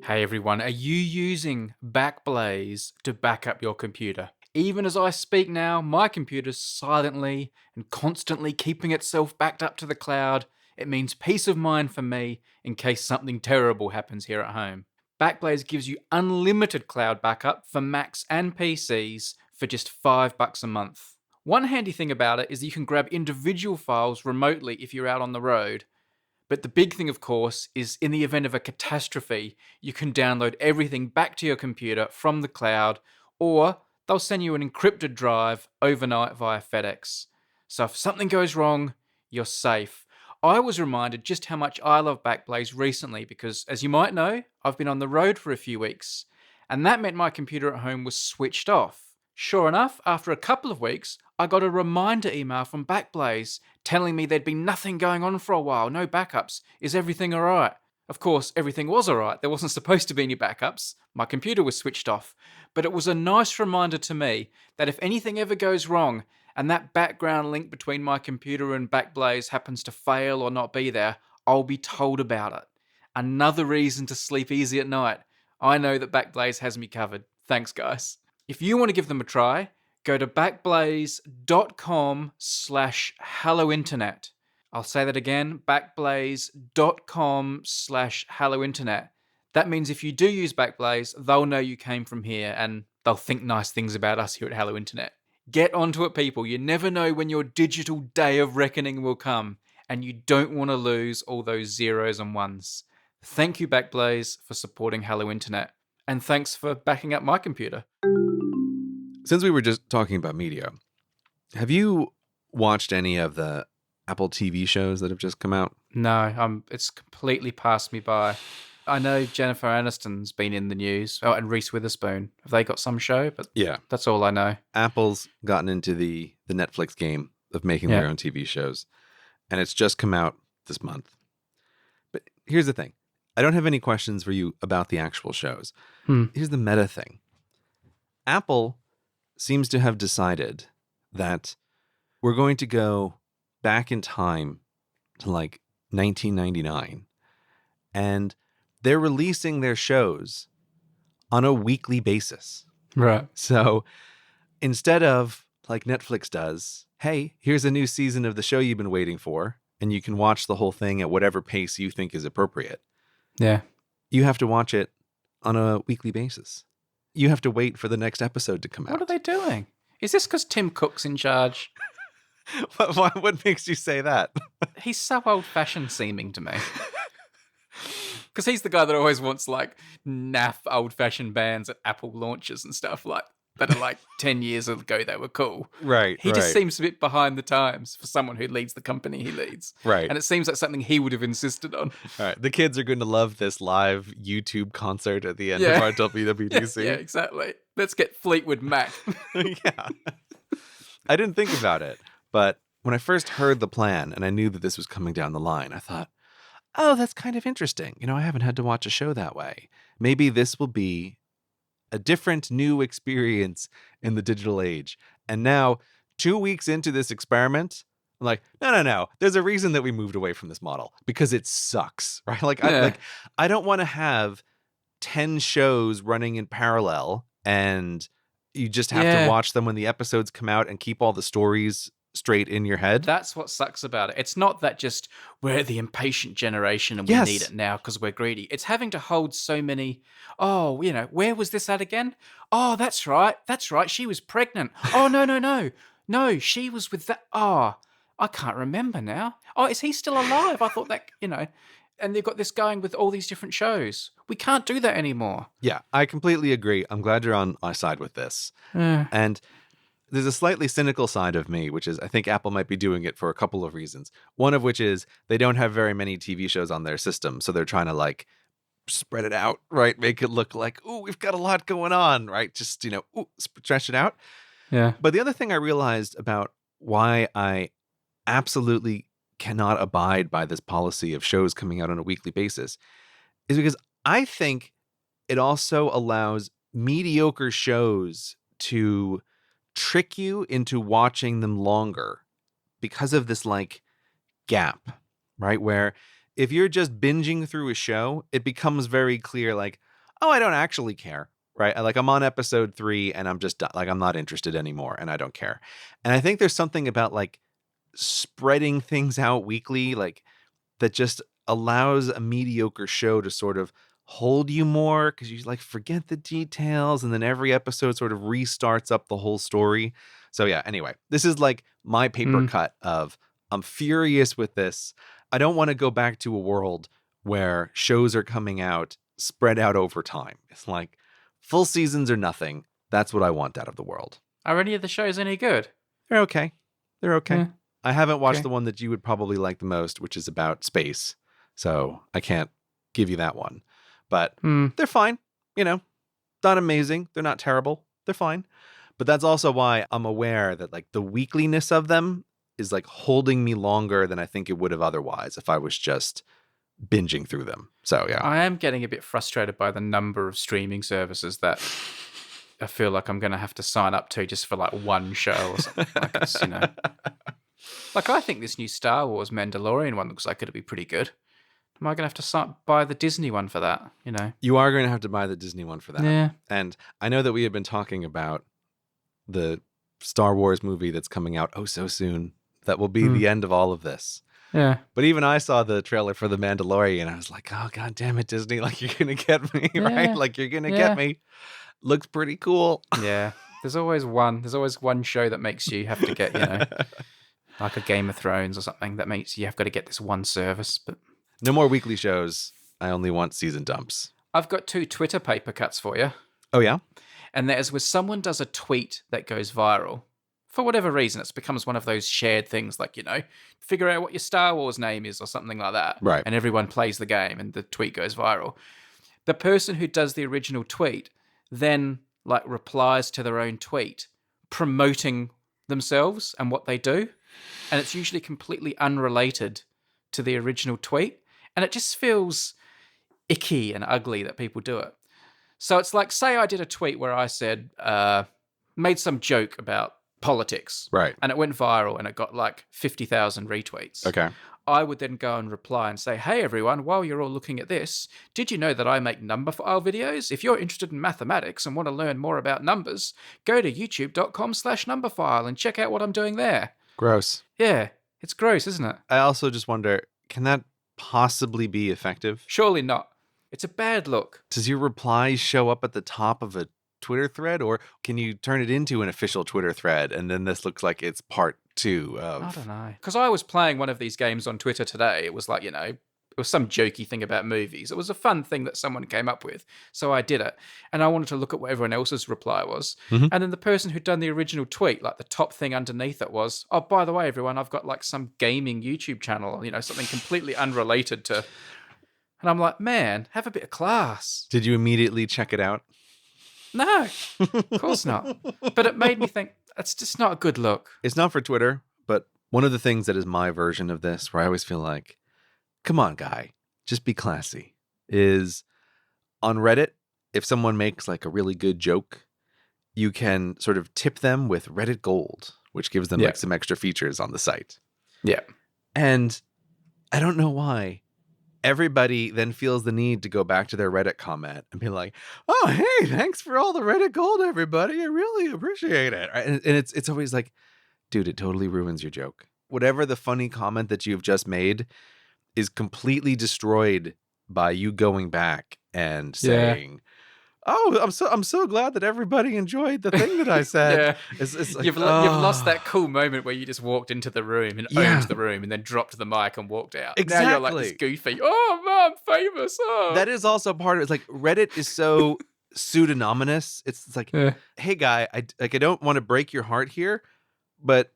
Hey everyone, are you using Backblaze to back up your computer? Even as I speak now, my computer's silently and constantly keeping itself backed up to the cloud. It means peace of mind for me in case something terrible happens here at home. Backblaze gives you unlimited cloud backup for Macs and PCs for just $5 a month. One handy thing about it is that you can grab individual files remotely if you're out on the road. But the big thing, of course, is in the event of a catastrophe, you can download everything back to your computer from the cloud, or they'll send you an encrypted drive overnight via FedEx. So if something goes wrong, you're safe. I was reminded just how much I love Backblaze recently because, as you might know, I've been on the road for a few weeks, and that meant my computer at home was switched off. Sure enough, after a couple of weeks, I got a reminder email from Backblaze telling me there'd been nothing going on for a while, no backups. Is everything alright? Of course, everything was alright. There wasn't supposed to be any backups. My computer was switched off. But it was a nice reminder to me that if anything ever goes wrong and that background link between my computer and Backblaze happens to fail or not be there, I'll be told about it. Another reason to sleep easy at night. I know that Backblaze has me covered. Thanks, guys. If you want to give them a try, go to backblaze.com/hellointernet. I'll say that again, backblaze.com/Hello Internet. That means if you do use Backblaze, they'll know you came from here and they'll think nice things about us here at Hello Internet. Get onto it, people. You never know when your digital day of reckoning will come, and you don't want to lose all those zeros and ones. Thank you, Backblaze, for supporting Hello Internet. And thanks for backing up my computer. Since we were just talking about media, have you watched any of the Apple TV shows that have just come out? No, it's completely passed me by. I know Jennifer Aniston's been in the news. Oh, and Reese Witherspoon. Have they got some show? But Yeah. that's all I know. Apple's gotten into the Netflix game of making their own TV shows, and it's just come out this month. But here's the thing. I don't have any questions for you about the actual shows. Here's the meta thing. Apple seems to have decided that we're going to go back in time to like 1999, and they're releasing their shows on a weekly basis. Right. So instead of like Netflix does, hey, here's a new season of the show you've been waiting for, and you can watch the whole thing at whatever pace you think is appropriate. Yeah. You have to watch it on a weekly basis. You have to wait for the next episode to come out. What are they doing? Is this because Tim Cook's in charge? What makes you say that? He's so old-fashioned seeming to me. Because he's the guy that always wants, like, naff old-fashioned bands at Apple launches and stuff, like, that are, like, 10 years ago they were cool. Right, He just seems a bit behind the times for someone who leads the company he leads. Right. And it seems like something he would have insisted on. All right. The kids are going to love this live YouTube concert at the end of our WWDC. Yeah, exactly. Let's get Fleetwood Mac. Yeah. I didn't think about it, but when I first heard the plan and I knew that this was coming down the line, I thought, oh, that's kind of interesting. I haven't had to watch a show that way. Maybe this will be a different new experience in the digital age. And now, 2 weeks into this experiment, I'm like, no. There's a reason that we moved away from this model because it sucks, right? I don't want to have 10 shows running in parallel and you just have to watch them when the episodes come out and keep all the stories straight in your head. That's what sucks about it. It's not that just we're the impatient generation and we need it now because we're greedy. It's having to hold so many, where was this at again? Oh, that's right. She was pregnant. Oh, no. No, she was with that. Oh, I can't remember now. Oh, is he still alive? I thought that, and they've got this going with all these different shows. We can't do that anymore. Yeah, I completely agree. I'm glad you're on my side with this. And there's a slightly cynical side of me, which is I think Apple might be doing it for a couple of reasons. One of which is they don't have very many TV shows on their system, so they're trying to like spread it out, right? Make it look like, ooh, we've got a lot going on, right? Just, stretch it out. Yeah. But the other thing I realized about why I absolutely cannot abide by this policy of shows coming out on a weekly basis is because I think it also allows mediocre shows to trick you into watching them longer because of this like gap, right? Where if you're just binging through a show, it becomes very clear like, oh, I don't actually care, right? Like I'm on episode 3 and I'm just like, I'm not interested anymore and I don't care. And I think there's something about like spreading things out weekly, like that just allows a mediocre show to sort of hold you more because you like forget the details and then every episode sort of restarts up the whole story. So yeah, anyway, this is like my paper cut of I'm furious with this. I don't want to go back to a world where shows are coming out spread out over time. It's like full seasons or nothing. That's what I want out of the world. Are any of the shows any good? They're okay. Yeah. I haven't watched the one that you would probably like the most, which is about space. So I can't give you that one. But they're fine, not amazing. They're not terrible. They're fine. But that's also why I'm aware that like the weekliness of them is like holding me longer than I think it would have otherwise if I was just binging through them. So yeah. I am getting a bit frustrated by the number of streaming services that I feel like I'm going to have to sign up to just for like one show or something. Like it's, Like I think this new Star Wars Mandalorian one looks like it'll be pretty good. Am I going to have to buy the Disney one for that? You are going to have to buy the Disney one for that. Yeah. And I know that we have been talking about the Star Wars movie that's coming out oh so soon. That will be the end of all of this. Yeah. But even I saw the trailer for The Mandalorian. I was like, oh, God damn it, Disney. Like, you're going to get me, right? Yeah. Like, you're going to Yeah. get me. Looks pretty cool. Yeah. There's always one show that makes you have to get, like a Game of Thrones or something that makes you have got to get this one service. But No more weekly shows. I only want season dumps. I've got 2 Twitter paper cuts for you. Oh, yeah? And that is where someone does a tweet that goes viral. For whatever reason, it becomes one of those shared things like, figure out what your Star Wars name is or something like that. Right. And everyone plays the game and the tweet goes viral. The person who does the original tweet then replies to their own tweet promoting themselves and what they do. And it's usually completely unrelated to the original tweet. And it just feels icky and ugly that people do it. So it's like, say I did a tweet where I said, made some joke about politics. Right. And it went viral and it got 50,000 retweets. Okay. I would then go and reply and say, hey, everyone, while you're all looking at this, did you know that I make number file videos? If you're interested in mathematics and want to learn more about numbers, go to youtube.com/numberphile and check out what I'm doing there. Gross. Yeah, it's gross, isn't it? I also just wonder, can that possibly be effective? Surely not. It's a bad look. Does your reply show up at the top of a Twitter thread, or can you turn it into an official Twitter thread and then this looks like it's part 2 of... I don't know. Because I was playing one of these games on Twitter today. It was it was some jokey thing about movies. It was a fun thing that someone came up with. So I did it. And I wanted to look at what everyone else's reply was. Mhm. And then the person who'd done the original tweet, the top thing underneath it was, oh, by the way, everyone, I've got some gaming YouTube channel, something completely unrelated to... And I'm like, man, have a bit of class. Did you immediately check it out? No, of course not. But it made me think, that's just not a good look. It's not for Twitter, but one of the things that is my version of this, where I always feel like, come on, guy, just be classy, is on Reddit, if someone makes a really good joke, you can sort of tip them with Reddit Gold, which gives them some extra features on the site. Yeah. And I don't know why. Everybody then feels the need to go back to their Reddit comment and be like, oh, hey, thanks for all the Reddit Gold, everybody. I really appreciate it. And it's always like, dude, it totally ruins your joke. Whatever the funny comment that you've just made is completely destroyed by you going back and saying, oh, I'm so glad that everybody enjoyed the thing that I said. Yeah. It's like, You've lost that cool moment where you just walked into the room and Yeah. owned the room and then dropped the mic and walked out. Exactly. Now you're like this goofy, oh, man, I'm famous. Oh. That is also part of it. It's like Reddit is so pseudonymous. It's like, hey, guy, I don't want to break your heart here, but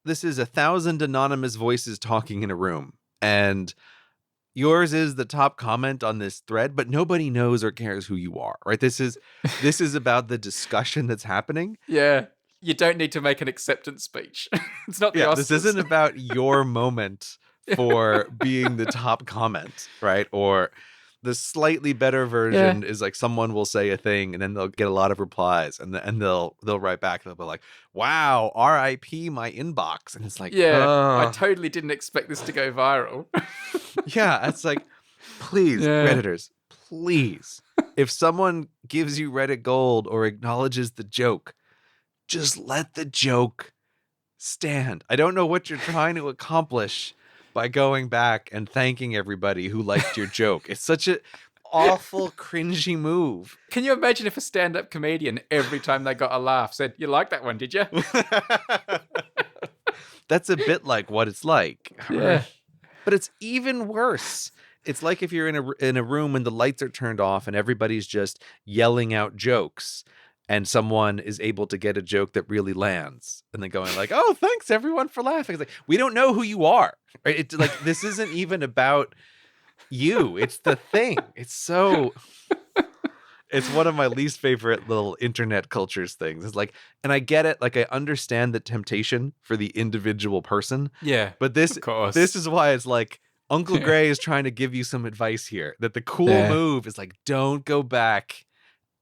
this is 1,000 anonymous voices talking in a room. And yours is the top comment on this thread, but nobody knows or cares who you are, right? This is about the discussion that's happening. Yeah. You don't need to make an acceptance speech. It's not the Oscars. This isn't about your moment for being the top comment, right? Or the slightly better version is someone will say a thing and then they'll get a lot of replies and they'll write back. They'll be like, wow, RIP my inbox. And it's like, I totally didn't expect this to go viral. Yeah, it's like, please, Redditors, please. If someone gives you Reddit Gold or acknowledges the joke, just let the joke stand. I don't know what you're trying to accomplish by going back and thanking everybody who liked your joke. It's such an awful, cringy move. Can you imagine if a stand-up comedian, every time they got a laugh, said, you like that one, did you? That's a bit like what it's like. Yeah. But it's even worse. It's like if you're in a room and the lights are turned off and everybody's just yelling out jokes and someone is able to get a joke that really lands and then going like, oh, thanks everyone for laughing. It's like, we don't know who you are. Right? It's like, this isn't even about you. It's the thing. It's one of my least favorite little internet cultures things. It's like, and I get it. Like, I understand the temptation for the individual person. Yeah. But this is why it's like, Uncle Gray is trying to give you some advice here, that the cool move is like, don't go back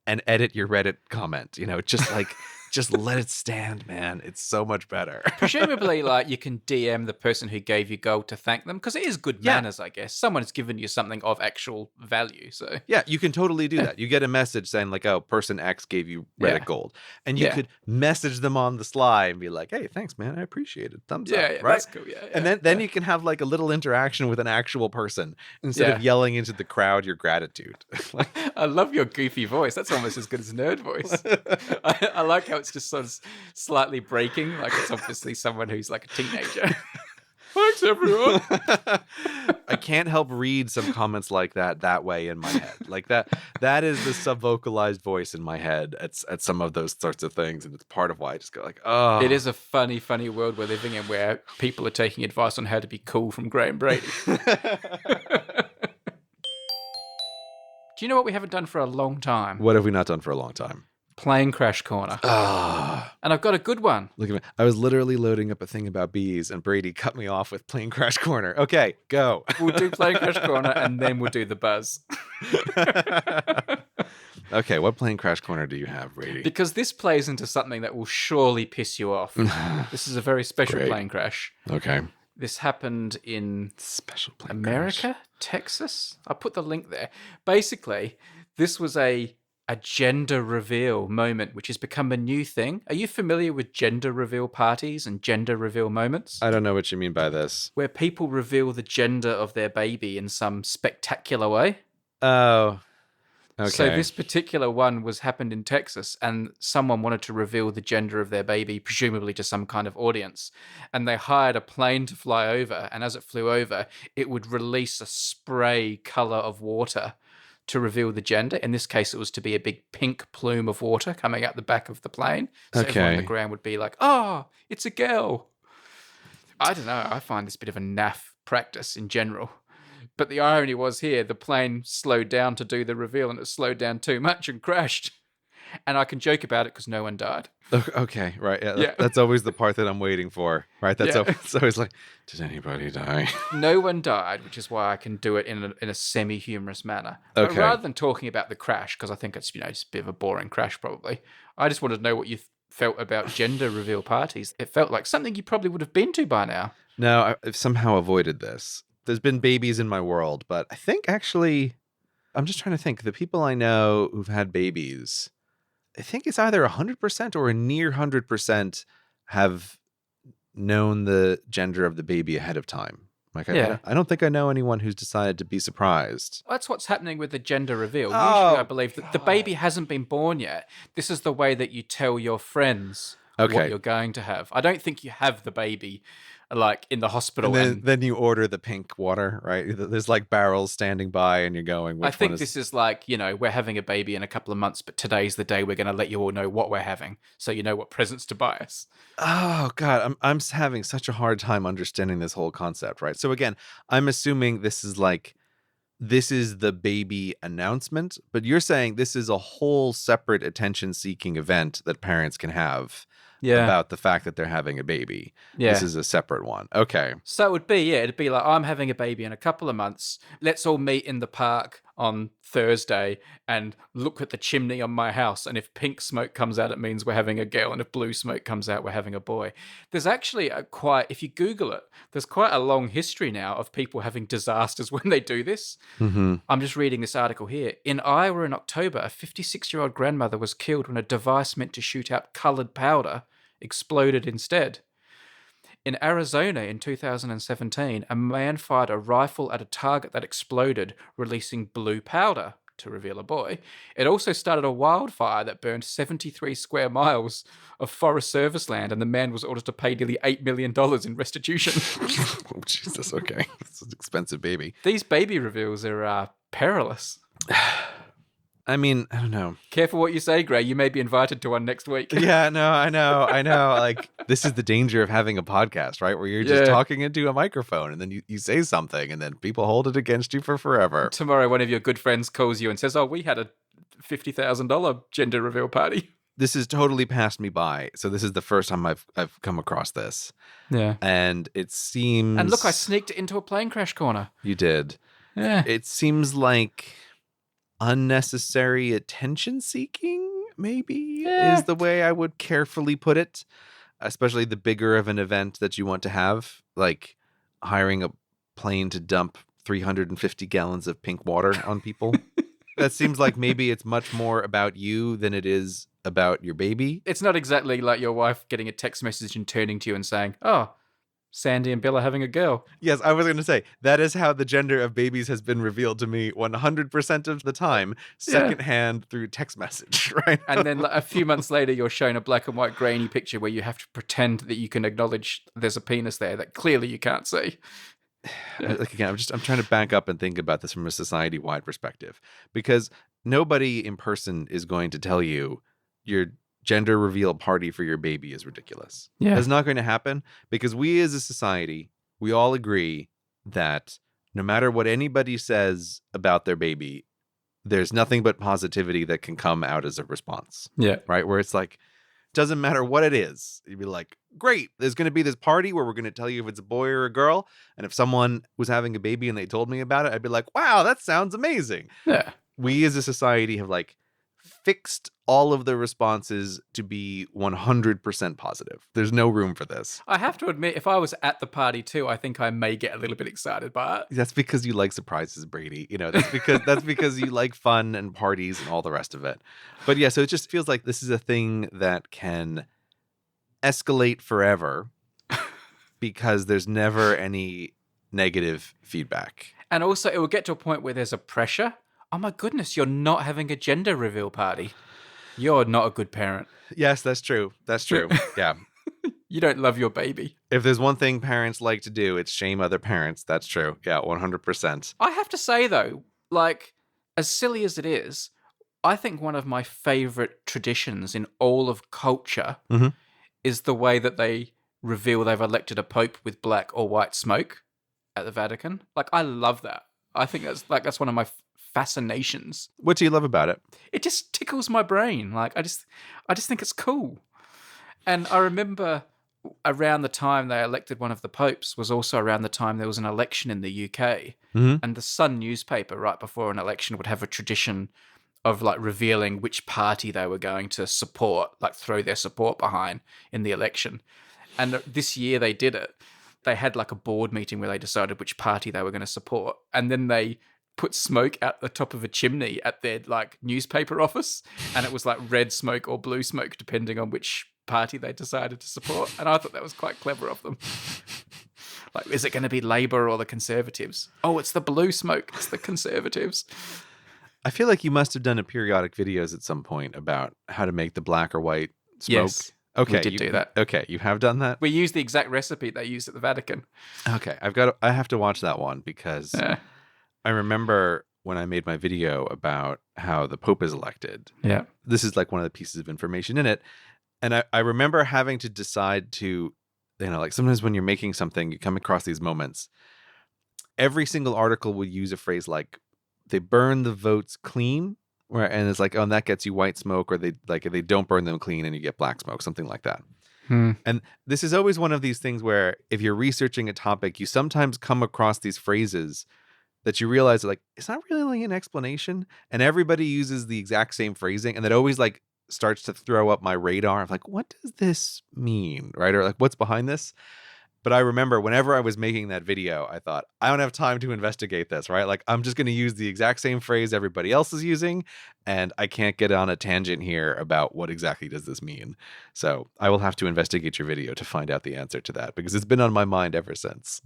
and edit your Reddit comment. Just like, Just let it stand, man. It's so much better. Presumably, like, you can DM the person who gave you gold to thank them, because it is good Yeah. manners, I guess. Someone's given you something of actual value, so... Yeah, you can totally do that. You get a message saying like, oh, person X gave you Reddit gold. And you could message them on the sly and be like, hey, thanks, man. I appreciate it. Thumbs up, right? That's cool, And then you can have like a little interaction with an actual person instead of yelling into the crowd your gratitude. I love your goofy voice. That's almost as good as nerd voice. I like how it's just sort of slightly breaking. Like, it's obviously someone who's like a teenager. Thanks, everyone. I can't help read some comments like that way in my head. Like that is the sub-vocalized voice in my head at some of those sorts of things. And it's part of why I just go like, oh. It is a funny, funny world we're living in where people are taking advice on how to be cool from Graham Brady. Do you know what we haven't done for a long time? What have we not done for a long time? Plane Crash Corner. And I've got a good one. Look at me. I was literally loading up a thing about bees, and Brady cut me off with Plane Crash Corner. Okay, go. We'll do Plane Crash Corner, and then we'll do the buzz. Okay, what Plane Crash Corner do you have, Brady? Because this plays into something that will surely piss you off. This is a very special plane crash. Okay. This happened in Special plane America, crash. Texas. I'll put the link there. Basically, this was a gender reveal moment, which has become a new thing. Are you familiar with gender reveal parties and gender reveal moments? I don't know what you mean by this. Where people reveal the gender of their baby in some spectacular way. Oh, okay. So this particular one happened in Texas, and someone wanted to reveal the gender of their baby, presumably to some kind of audience. And they hired a plane to fly over, and as it flew over, it would release a spray color of water to reveal the gender. In this case, it was to be a big pink plume of water coming out the back of the plane. So everyone on the ground would be like, oh, it's a girl. I don't know. I find this a bit of a naff practice in general. But the irony was here, the plane slowed down to do the reveal, and it slowed down too much and crashed. And I can joke about it because no one died. Okay, right. Yeah, that's always the part that I'm waiting for, right? That's it's always like, did anybody die? No one died, which is why I can do it in a semi-humorous manner. Okay. But rather than talking about the crash, because I think it's just a bit of a boring crash probably, I just wanted to know what you felt about gender reveal parties. It felt like something you probably would have been to by now. No, I've somehow avoided this. There's been babies in my world, but I think actually, I'm just trying to think. The people I know who've had babies, I think it's either 100% or a near 100% have known the gender of the baby ahead of time. Like, I don't think I know anyone who's decided to be surprised. That's what's happening with the gender reveal. Oh, usually I believe that the baby hasn't been born yet. This is the way that you tell your friends what you're going to have. I don't think you have the baby like in the hospital. And then you order the pink water, right? There's like barrels standing by and you're going, I think this is like, we're having a baby in a couple of months, but today's the day we're going to let you all know what we're having, so you know what presents to buy us. Oh, God, I'm having such a hard time understanding this whole concept, right? So again, I'm assuming this is the baby announcement, but you're saying this is a whole separate attention-seeking event that parents can have about the fact that they're having a baby. Yeah. This is a separate one. Okay. So it'd be like, I'm having a baby in a couple of months. Let's all meet in the park on Thursday and look at the chimney on my house. And if pink smoke comes out, it means we're having a girl. And if blue smoke comes out, we're having a boy. There's actually if you Google it, there's quite a long history now of people having disasters when they do this. Mm-hmm. I'm just reading this article here. In Iowa in October, a 56-year-old grandmother was killed when a device meant to shoot out colored powder exploded instead. In Arizona in 2017, a man fired a rifle at a target that exploded, releasing blue powder to reveal a boy. It also started a wildfire that burned 73 square miles of Forest Service land, and the man was ordered to pay nearly $8 million in restitution. Oh, Jesus, okay. This is an expensive baby. These baby reveals are perilous. I mean, I don't know. Careful what you say, Gray. You may be invited to one next week. Yeah, no, I know. Like, this is the danger of having a podcast, right? Where you're just talking into a microphone and then you say something and then people hold it against you for forever. Tomorrow, one of your good friends calls you and says, oh, we had a $50,000 gender reveal party. This has totally passed me by. So this is the first time I've come across this. Yeah. And it seems... And look, I sneaked into a plane crash corner. You did. Yeah. It seems like unnecessary attention seeking, maybe Yeah. is the way I would carefully put it. Especially the bigger of an event that you want to have, like hiring a plane to dump 350 gallons of pink water on people. That seems like maybe it's much more about you than it is about your baby. It's not exactly like your wife getting a text message and turning to you and saying, "Oh, Sandy and Bill are having a girl." Yes, I was going to say, that is how the gender of babies has been revealed to me 100% of the time, Yeah. secondhand through text message, right? And then like, a few months later, you're shown a black and white grainy picture where you have to pretend that you can acknowledge there's a penis there that clearly you can't see. Yeah. Like again, I'm trying to back up and think about this from a society-wide perspective, because nobody in person is going to tell you your gender reveal party for your baby is ridiculous. Yeah. That's not going to happen, because we as a society, we all agree that no matter what anybody says about their baby, there's nothing but positivity that can come out as a response. Yeah. Right? Where it's like, doesn't matter what it is. You'd be like, great, there's going to be this party where we're going to tell you if it's a boy or a girl. And if someone was having a baby and they told me about it, I'd be like, wow, that sounds amazing. Yeah. We as a society have like fixed all of the responses to be 100% positive. There's no room for this. I have to admit, if I was at the party too, I think I may get a little bit excited by it. That's because you like surprises, Brady. You know, that's because you like fun and parties and all the rest of it. But yeah, so it just feels like this is a thing that can escalate forever because there's never any negative feedback. And also, it will get to a point where there's a pressure. Oh my goodness, you're not having a gender reveal party. You're not a good parent. Yes, that's true. That's true. Yeah. You don't love your baby. If there's one thing parents like to do, it's shame other parents. That's true. Yeah, 100%. I have to say, though, like, as silly as it is, I think one of my favorite traditions in all of culture is the way that they reveal they've elected a pope with black or white smoke at the Vatican. Like, I love that. I think that's one of my fascinations. What do you love about it? It just tickles my brain. Like, I just think it's cool. And I remember around the time they elected one of the popes was also around the time there was an election in the UK. And the Sun newspaper, right before an election, would have a tradition of like revealing which party they were going to support, like throw their support behind in the election. And this year they did it. They had like a board meeting where they decided which party they were going to support. And then they put smoke out the top of a chimney at their like newspaper office. And it was like red smoke or blue smoke, depending on which party they decided to support. And I thought that was quite clever of them. Like, is it going to be Labour or the Conservatives? Oh, it's the blue smoke. It's the Conservatives. I feel like you must have done a periodic videos at some point about how to make the black or white smoke. Yes. Okay, we did do that. Okay, you have done that? We used the exact recipe they used at the Vatican. Okay, I have to watch that one because I remember when I made my video about how the Pope is elected. Yeah. This is like one of the pieces of information in it. And I remember having to decide to, you know, like sometimes when you're making something, you come across these moments. Every single article will use a phrase like, they burn the votes clean, and it's like, oh, and that gets you white smoke, or they don't burn them clean and you get black smoke, something like that. And this is always one of these things where if you're researching a topic, you sometimes come across these phrases that you realize like, it's not really an explanation. And everybody uses the exact same phrasing. And that always like starts to throw up my radar of like, what does this mean? Right. Or like, what's behind this? But I remember whenever I was making that video, I thought, I don't have time to investigate this, right? Like, I'm just going to use the exact same phrase everybody else is using, and I can't get on a tangent here about what exactly does this mean. So I will have to investigate your video to find out the answer to that, because it's been on my mind ever since.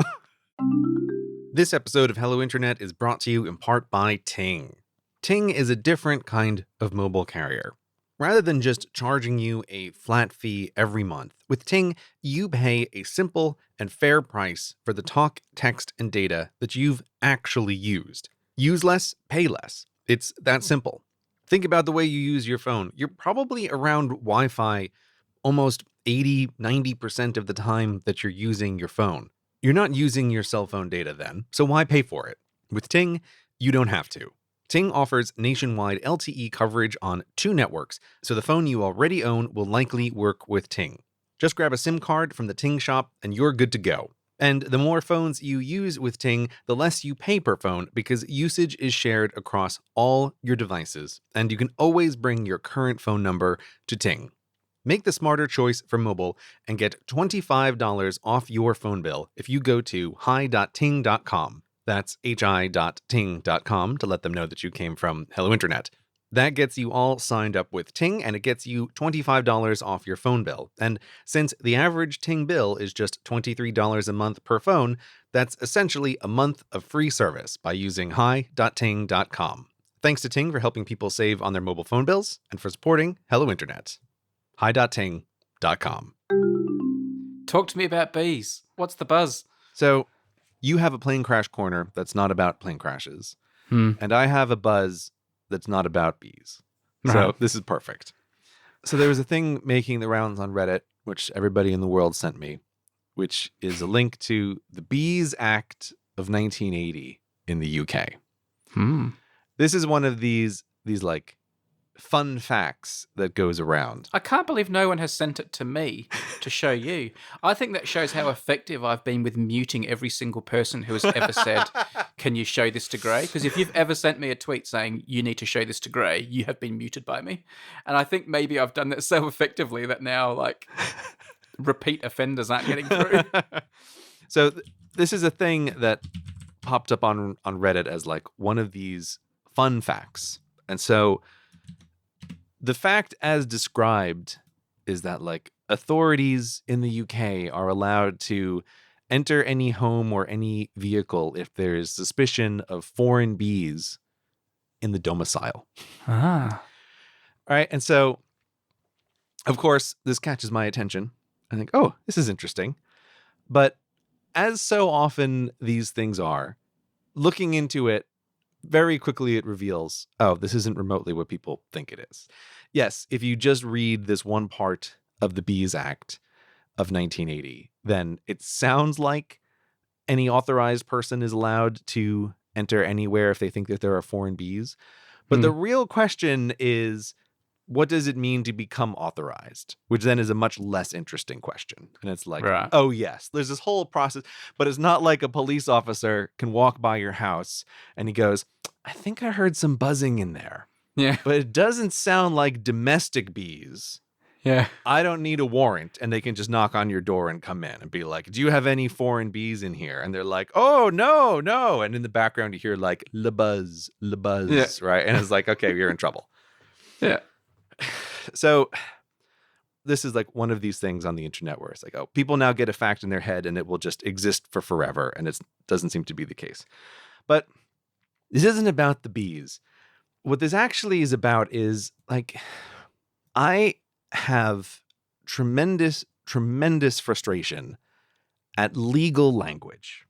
This episode of Hello Internet is brought to you in part by Ting. Ting is a different kind of mobile carrier. Rather than just charging you a flat fee every month, with Ting, you pay a simple and fair price for the talk, text, and data that you've actually used. Use less, pay less. It's that simple. Think about the way you use your phone. You're probably around Wi-Fi almost 80-90% of the time that you're using your phone. You're not using your cell phone data then, so why pay for it? With Ting, you don't have to. Ting offers nationwide LTE coverage on 2 networks, so the phone you already own will likely work with Ting. Just grab a SIM card from the Ting shop and you're good to go. And the more phones you use with Ting, the less you pay per phone because usage is shared across all your devices, and you can always bring your current phone number to Ting. Make the smarter choice for mobile and get $25 off your phone bill if you go to hi.ting.com. That's hi.ting.com to let them know that you came from Hello Internet. That gets you all signed up with Ting, and it gets you $25 off your phone bill. And since the average Ting bill is just $23 a month per phone, that's essentially a month of free service by using hi.ting.com. Thanks to Ting for helping people save on their mobile phone bills and for supporting Hello Internet. hi.ting.com. Talk to me about bees. What's the buzz? So, you have a plane crash corner that's not about plane crashes, and I have a buzz that's not about bees. So Right. this is perfect. So there was a thing making the rounds on Reddit, which everybody in the world sent me, which is a link to the Bees Act of 1980 in the UK. This is one of these like fun facts that goes around. I can't believe no one has sent it to me to show you. I think that shows how effective I've been with muting every single person who has ever said, can you show this to Gray? Because if you've ever sent me a tweet saying you need to show this to Gray, you have been muted by me. And I think maybe I've done that so effectively that now, like, repeat offenders aren't getting through. So this is a thing that popped up on Reddit as like one of these fun facts. And so the fact as described is that like authorities in the UK are allowed to enter any home or any vehicle if there is suspicion of foreign bees in the domicile. Ah. All right. And so, of course, this catches my attention. I think, oh, this is interesting. But as so often these things are, looking into it, very quickly it reveals, oh, this isn't remotely what people think it is. Yes, if you just read this one part of the Bees Act of 1980, then it sounds like any authorized person is allowed to enter anywhere if they think that there are foreign bees. But the real question is, what does it mean to become authorized? Which then is a much less interesting question. And it's like, Right. oh, yes, there's this whole process, but it's not like a police officer can walk by your house and he goes, I think I heard some buzzing in there. Yeah. But it doesn't sound like domestic bees. Yeah. I don't need a warrant. And they can just knock on your door and come in and be like, do you have any foreign bees in here? And they're like, oh, no. And in the background, you hear like, le buzz, Yeah. right? And it's like, okay, you're in trouble. Yeah. So this is like one of these things on the internet where it's like, oh, people now get a fact in their head and it will just exist for forever. And it doesn't seem to be the case. But this isn't about the bees. What this actually is about is like, I have tremendous frustration at legal language.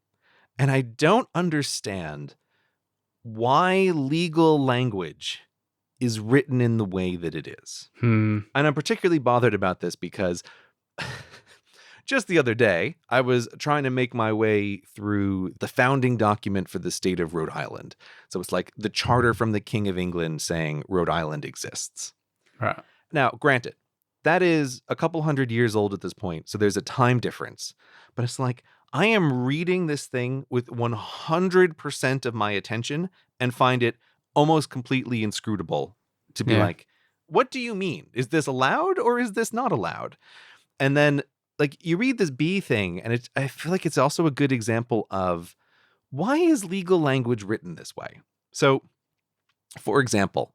And I don't understand why legal language is written in the way that it is. And I'm particularly bothered about this because just the other day, I was trying to make my way through the founding document for the state of Rhode Island. So it's like the charter from the King of England saying Rhode Island exists. Right. Now, granted, that is a couple hundred years old at this point, so there's a time difference. But it's like, I am reading this thing with 100% of my attention and find it almost completely inscrutable to be like, what do you mean? Is this allowed or is this not allowed? And then like you read this bee thing and I feel like it's also a good example of why is legal language written this way? So for example,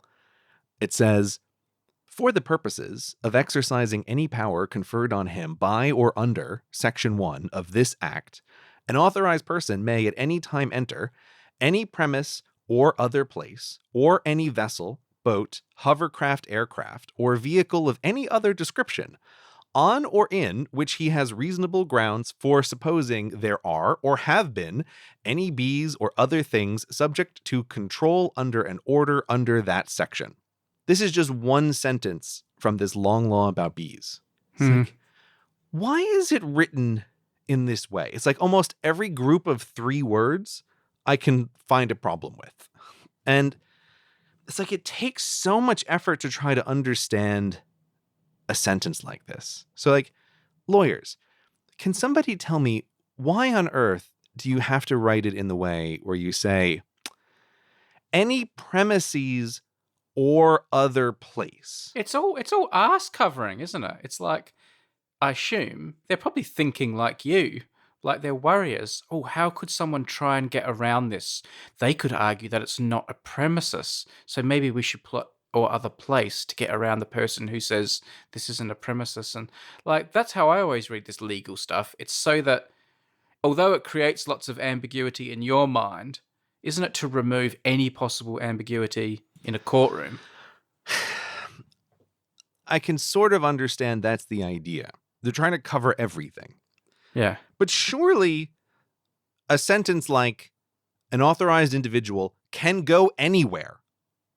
it says, for the purposes of exercising any power conferred on him by or under Section 1 of this Act, an authorized person may at any time enter any premise or other place, or any vessel, boat, hovercraft, aircraft, or vehicle of any other description, on or in which he has reasonable grounds for supposing there are or have been any bees or other things subject to control under an order under that section. This is just one sentence from this long law about bees. It's like, why is it written in this way? It's like almost every group of 3 words I can find a problem with. And it's like it takes so much effort to try to understand a sentence like this. So like, lawyers, can somebody tell me why on earth do you have to write it in the way where you say any premises or other place? It's all ass covering, isn't it? It's like, I assume they're probably thinking like you, like they're warriors. Oh, how could someone try and get around this? They could argue that it's not a premises, so maybe we should put or other place to get around the person who says this isn't a premises. And like that's how I always read this legal stuff. It's so that although it creates lots of ambiguity in your mind, isn't it to remove any possible ambiguity in a courtroom? I can sort of understand that's the idea. They're trying to cover everything. Yeah. But surely a sentence like an authorized individual can go anywhere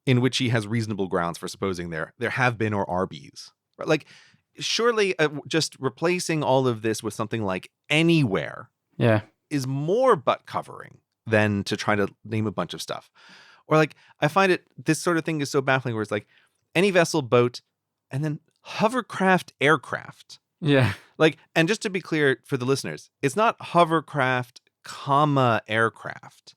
in which he has reasonable grounds for supposing there have been or are bees. Right? Like, surely just replacing all of this with something like anywhere Yeah. is more butt covering than to try to name a bunch of stuff. Or like, I find this sort of thing is so baffling where it's like any vessel, boat, and then hovercraft, aircraft. Yeah. Like, and just to be clear for the listeners, it's not hovercraft, comma, aircraft.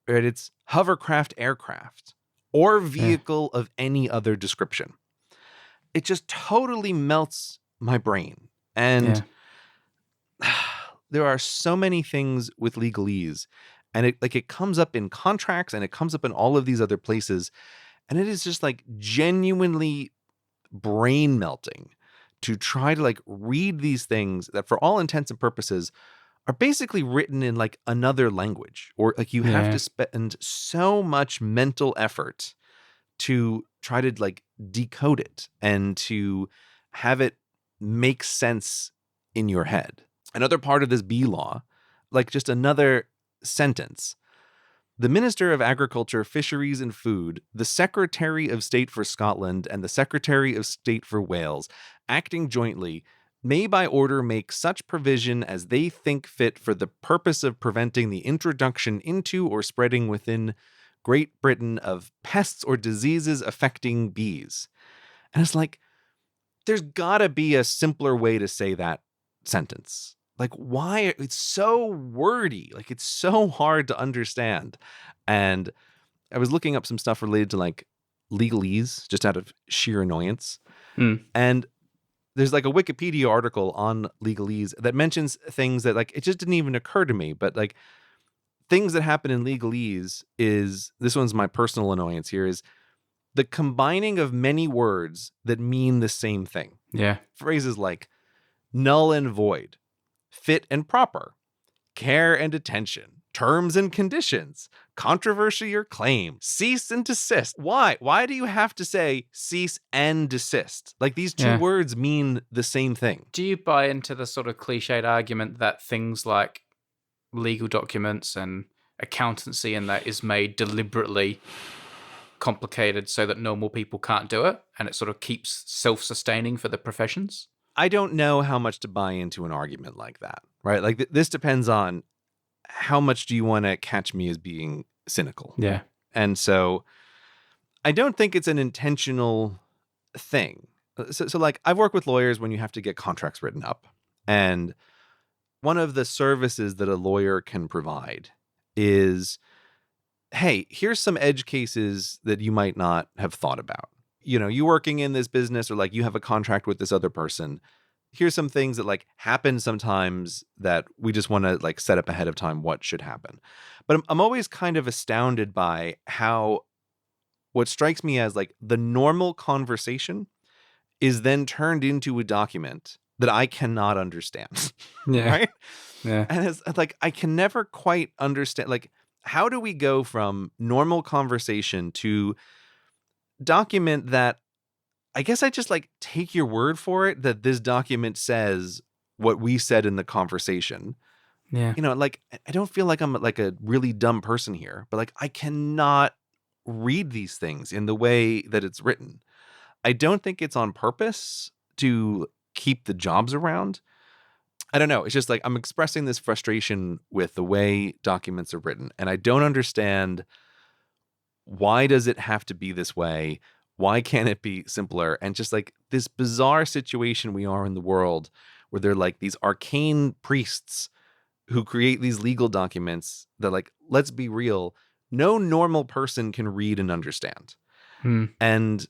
Right? It's hovercraft, aircraft, or vehicle of any other description. It just totally melts my brain. And there are so many things with legalese. And it comes up in contracts and it comes up in all of these other places. And it is just like genuinely brain melting to try to like read these things that for all intents and purposes are basically written in like another language, or like you have to spend so much mental effort to try to like decode it and to have it make sense in your head. Another part of this bee law, like just another sentence. The Minister of Agriculture, Fisheries and Food, the Secretary of State for Scotland, and the Secretary of State for Wales, acting jointly, may by order make such provision as they think fit for the purpose of preventing the introduction into or spreading within Great Britain of pests or diseases affecting bees. And it's like, there's gotta be a simpler way to say that sentence. Like, why? It's so wordy. Like, it's so hard to understand. And I was looking up some stuff related to like legalese, just out of sheer annoyance. And there's like a Wikipedia article on legalese that mentions things that like, it just didn't even occur to me. But like things that happen in legalese is, this one's my personal annoyance here, is the combining of many words that mean the same thing. Yeah. Phrases like null and void, fit and proper, care and attention, terms and conditions, controversy or claim, cease and desist. Why? Why do you have to say cease and desist? Like these two words mean the same thing. Do you buy into the sort of cliched argument that things like legal documents and accountancy and that is made deliberately complicated so that normal people can't do it, and it sort of keeps self-sustaining for the professions? I don't know how much to buy into an argument like that, right? Like this depends on how much do you want to catch me as being cynical. Yeah. And so I don't think it's an intentional thing. So like I've worked with lawyers when you have to get contracts written up. And one of the services that a lawyer can provide is, hey, here's some edge cases that you might not have thought about. You know, you working in this business or like you have a contract with this other person. Here's some things that like happen sometimes that we just want to like set up ahead of time what should happen. But I'm always kind of astounded by how what strikes me as like the normal conversation is then turned into a document that I cannot understand. Yeah. Right? Yeah. And it's like, I can never quite understand, like, how do we go from normal conversation to document that I guess I just like take your word for it that this document says what we said in the conversation. Yeah. You know, like I don't feel like I'm like a really dumb person here, but like I cannot read these things in the way that it's written. I don't think it's on purpose to keep the jobs around. I don't know. It's just like I'm expressing this frustration with the way documents are written, and I don't understand why does it have to be this way? Why can't it be simpler? And just like this bizarre situation we are in the world where they're like these arcane priests who create these legal documents that, like, let's be real, no normal person can read and understand. Hmm. And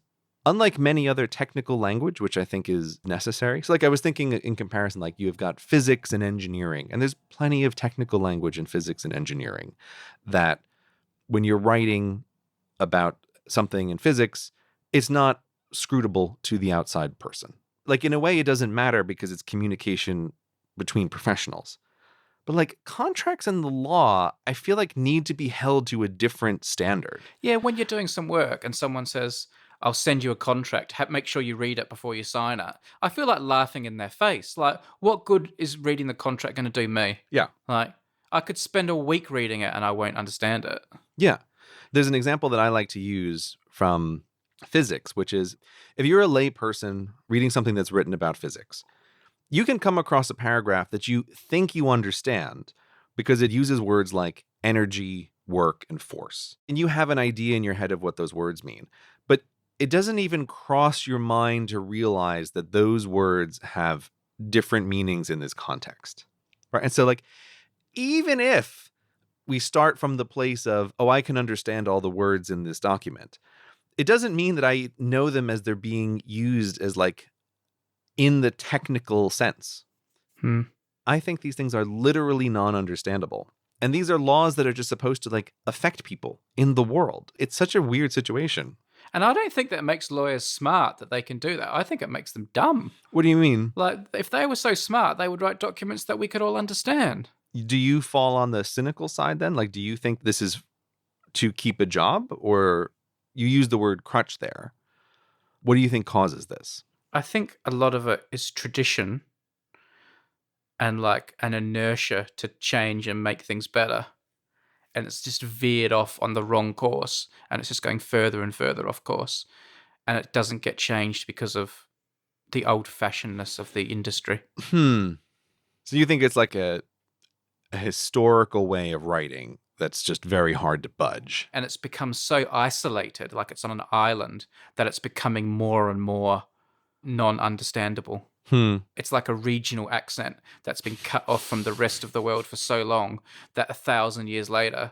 unlike many other technical language, which I think is necessary. So like I was thinking in comparison, like you've got physics and engineering, and there's plenty of technical language in physics and engineering that when you're writing about something in physics, it's not scrutable to the outside person. Like in a way, it doesn't matter because it's communication between professionals. But like contracts and the law, I feel like need to be held to a different standard. Yeah, when you're doing some work and someone says, I'll send you a contract, make sure you read it before you sign it. I feel like laughing in their face. Like, what good is reading the contract going to do me? Yeah. Like, I could spend a week reading it and I won't understand it. Yeah. There's an example that I like to use from physics, which is if you're a lay person reading something that's written about physics, you can come across a paragraph that you think you understand because it uses words like energy, work, and force. And you have an idea in your head of what those words mean. But it doesn't even cross your mind to realize that those words have different meanings in this context. Right? And so, like, even if we start from the place of, oh, I can understand all the words in this document, it doesn't mean that I know them as they're being used as like in the technical sense. I think these things are literally non-understandable. And these are laws that are just supposed to like affect people in the world. It's such a weird situation. And I don't think that makes lawyers smart that they can do that. I think it makes them dumb. What do you mean? Like, if they were so smart, they would write documents that we could all understand. Do you fall on the cynical side then? Like, do you think this is to keep a job, or you use the word crutch there? What do you think causes this? I think a lot of it is tradition and like an inertia to change and make things better. And it's just veered off on the wrong course, and it's just going further and further off course. And it doesn't get changed because of the old-fashionedness of the industry. So you think it's like a historical way of writing that's just very hard to budge. And it's become so isolated, like it's on an island, that it's becoming more and more non-understandable. It's like a regional accent that's been cut off from the rest of the world for so long that 1,000 years later,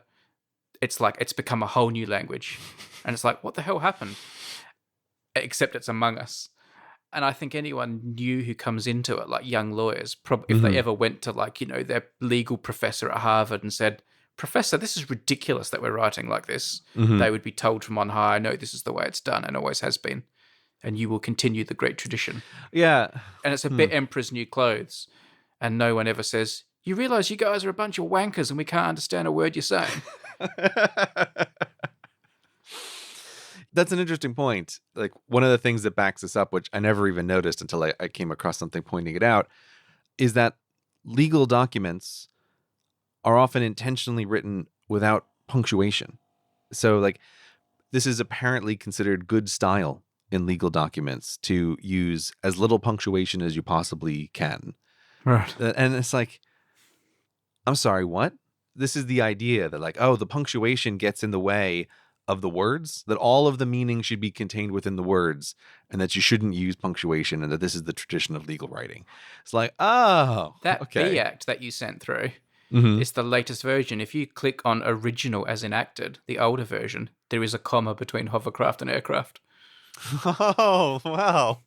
it's like it's become a whole new language. And it's like, what the hell happened? Except it's among us. And I think anyone new who comes into it, like young lawyers, if they ever went to like, you know, their legal professor at Harvard and said, Professor, this is ridiculous that we're writing like this. They would be told from on high, no, this is the way it's done and always has been. And you will continue the great tradition. Yeah. And it's a bit Emperor's New Clothes. And no one ever says, you realize you guys are a bunch of wankers and we can't understand a word you're saying. That's an interesting point. Like one of the things that backs this up, which I never even noticed until I came across something pointing it out, is that legal documents are often intentionally written without punctuation. So like this is apparently considered good style in legal documents to use as little punctuation as you possibly can. Right. And it's like, I'm sorry, what? This is the idea that like, oh, the punctuation gets in the way of the words, that all of the meaning should be contained within the words, and that you shouldn't use punctuation, and that this is the tradition of legal writing. It's like, oh, that okay. B Act that you sent through is the latest version. If you click on original as enacted, the older version, there is a comma between hovercraft and aircraft. Oh, wow.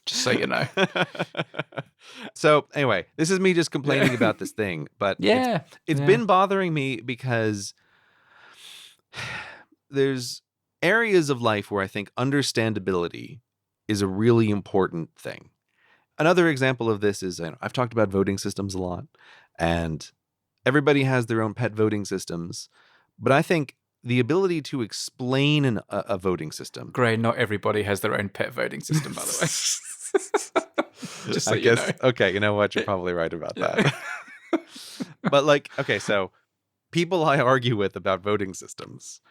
Just so you know. So anyway, this is me just complaining about this thing, but it's been bothering me because there's areas of life where I think understandability is a really important thing. Another example of this is, I've talked about voting systems a lot, and everybody has their own pet voting systems, but I think the ability to explain a voting system. Gray, not everybody has their own pet voting system, by the way. Just so I guess, you know. Okay, you know what? You're probably right about that. But like, okay, so people I argue with about voting systems,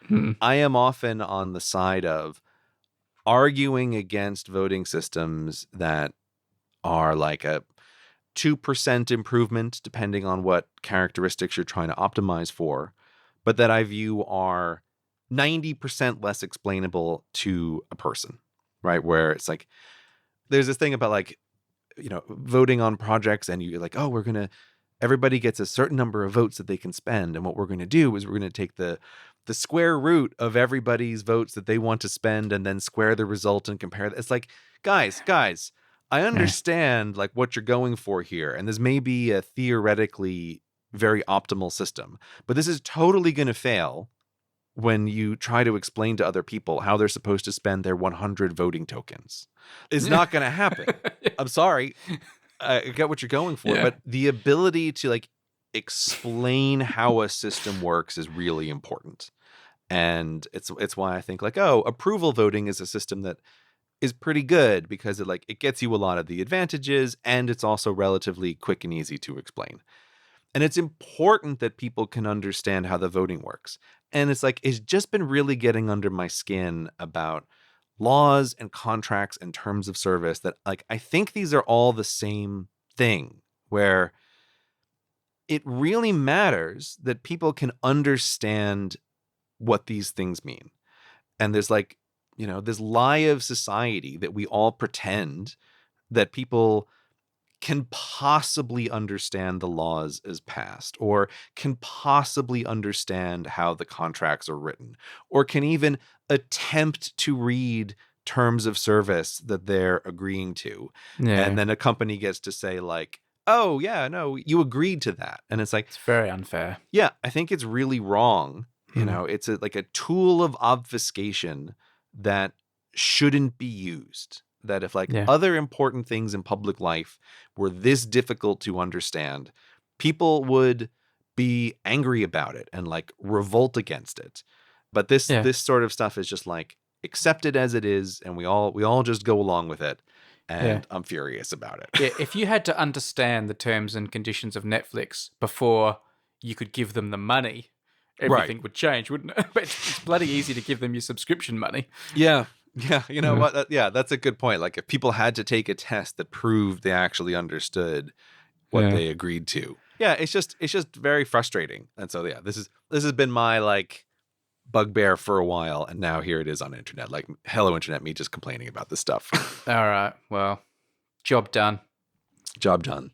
I am often on the side of arguing against voting systems that are like a 2% improvement, depending on what characteristics you're trying to optimize for, but that I view are 90% less explainable to a person, right? Where it's like, there's this thing about like voting on projects, and you're like, oh, everybody gets a certain number of votes that they can spend. And what we're going to do is we're going to take the square root of everybody's votes that they want to spend and then square the result and compare. It's like, guys, I understand like what you're going for here. And this may be a theoretically very optimal system, but this is totally going to fail when you try to explain to other people how they're supposed to spend their 100 voting tokens. It's not going to happen. I'm sorry. I get what you're going for, but the ability to like explain how a system works is really important. And it's why I think like, oh, approval voting is a system that is pretty good because it gets you a lot of the advantages, and it's also relatively quick and easy to explain. And it's important that people can understand how the voting works. And it's just been really getting under my skin about laws and contracts and terms of service that like, I think these are all the same thing, where it really matters that people can understand what these things mean. And there's like, this lie of society that we all pretend that people can possibly understand the laws as passed, or can possibly understand how the contracts are written, or can even attempt to read terms of service that they're agreeing to. Yeah. And then a company gets to say like, oh yeah, no, you agreed to that. And it's like, it's very unfair. Yeah, I think it's really wrong. It's like a tool of obfuscation that shouldn't be used. That if other important things in public life were this difficult to understand, people would be angry about it and like revolt against it. But this sort of stuff is just like accepted as it is, and we all just go along with it. And I'm furious about it. Yeah, if you had to understand the terms and conditions of Netflix before you could give them the money, everything would change, wouldn't it? But it's bloody easy to give them your subscription money. Yeah. Yeah, you know what? That's a good point. Like if people had to take a test that proved they actually understood what they agreed to. Yeah, it's just very frustrating. And so this has been my like bugbear for a while, and now here it is on internet. Like, hello internet, me just complaining about this stuff. All right. Well, job done. Job done.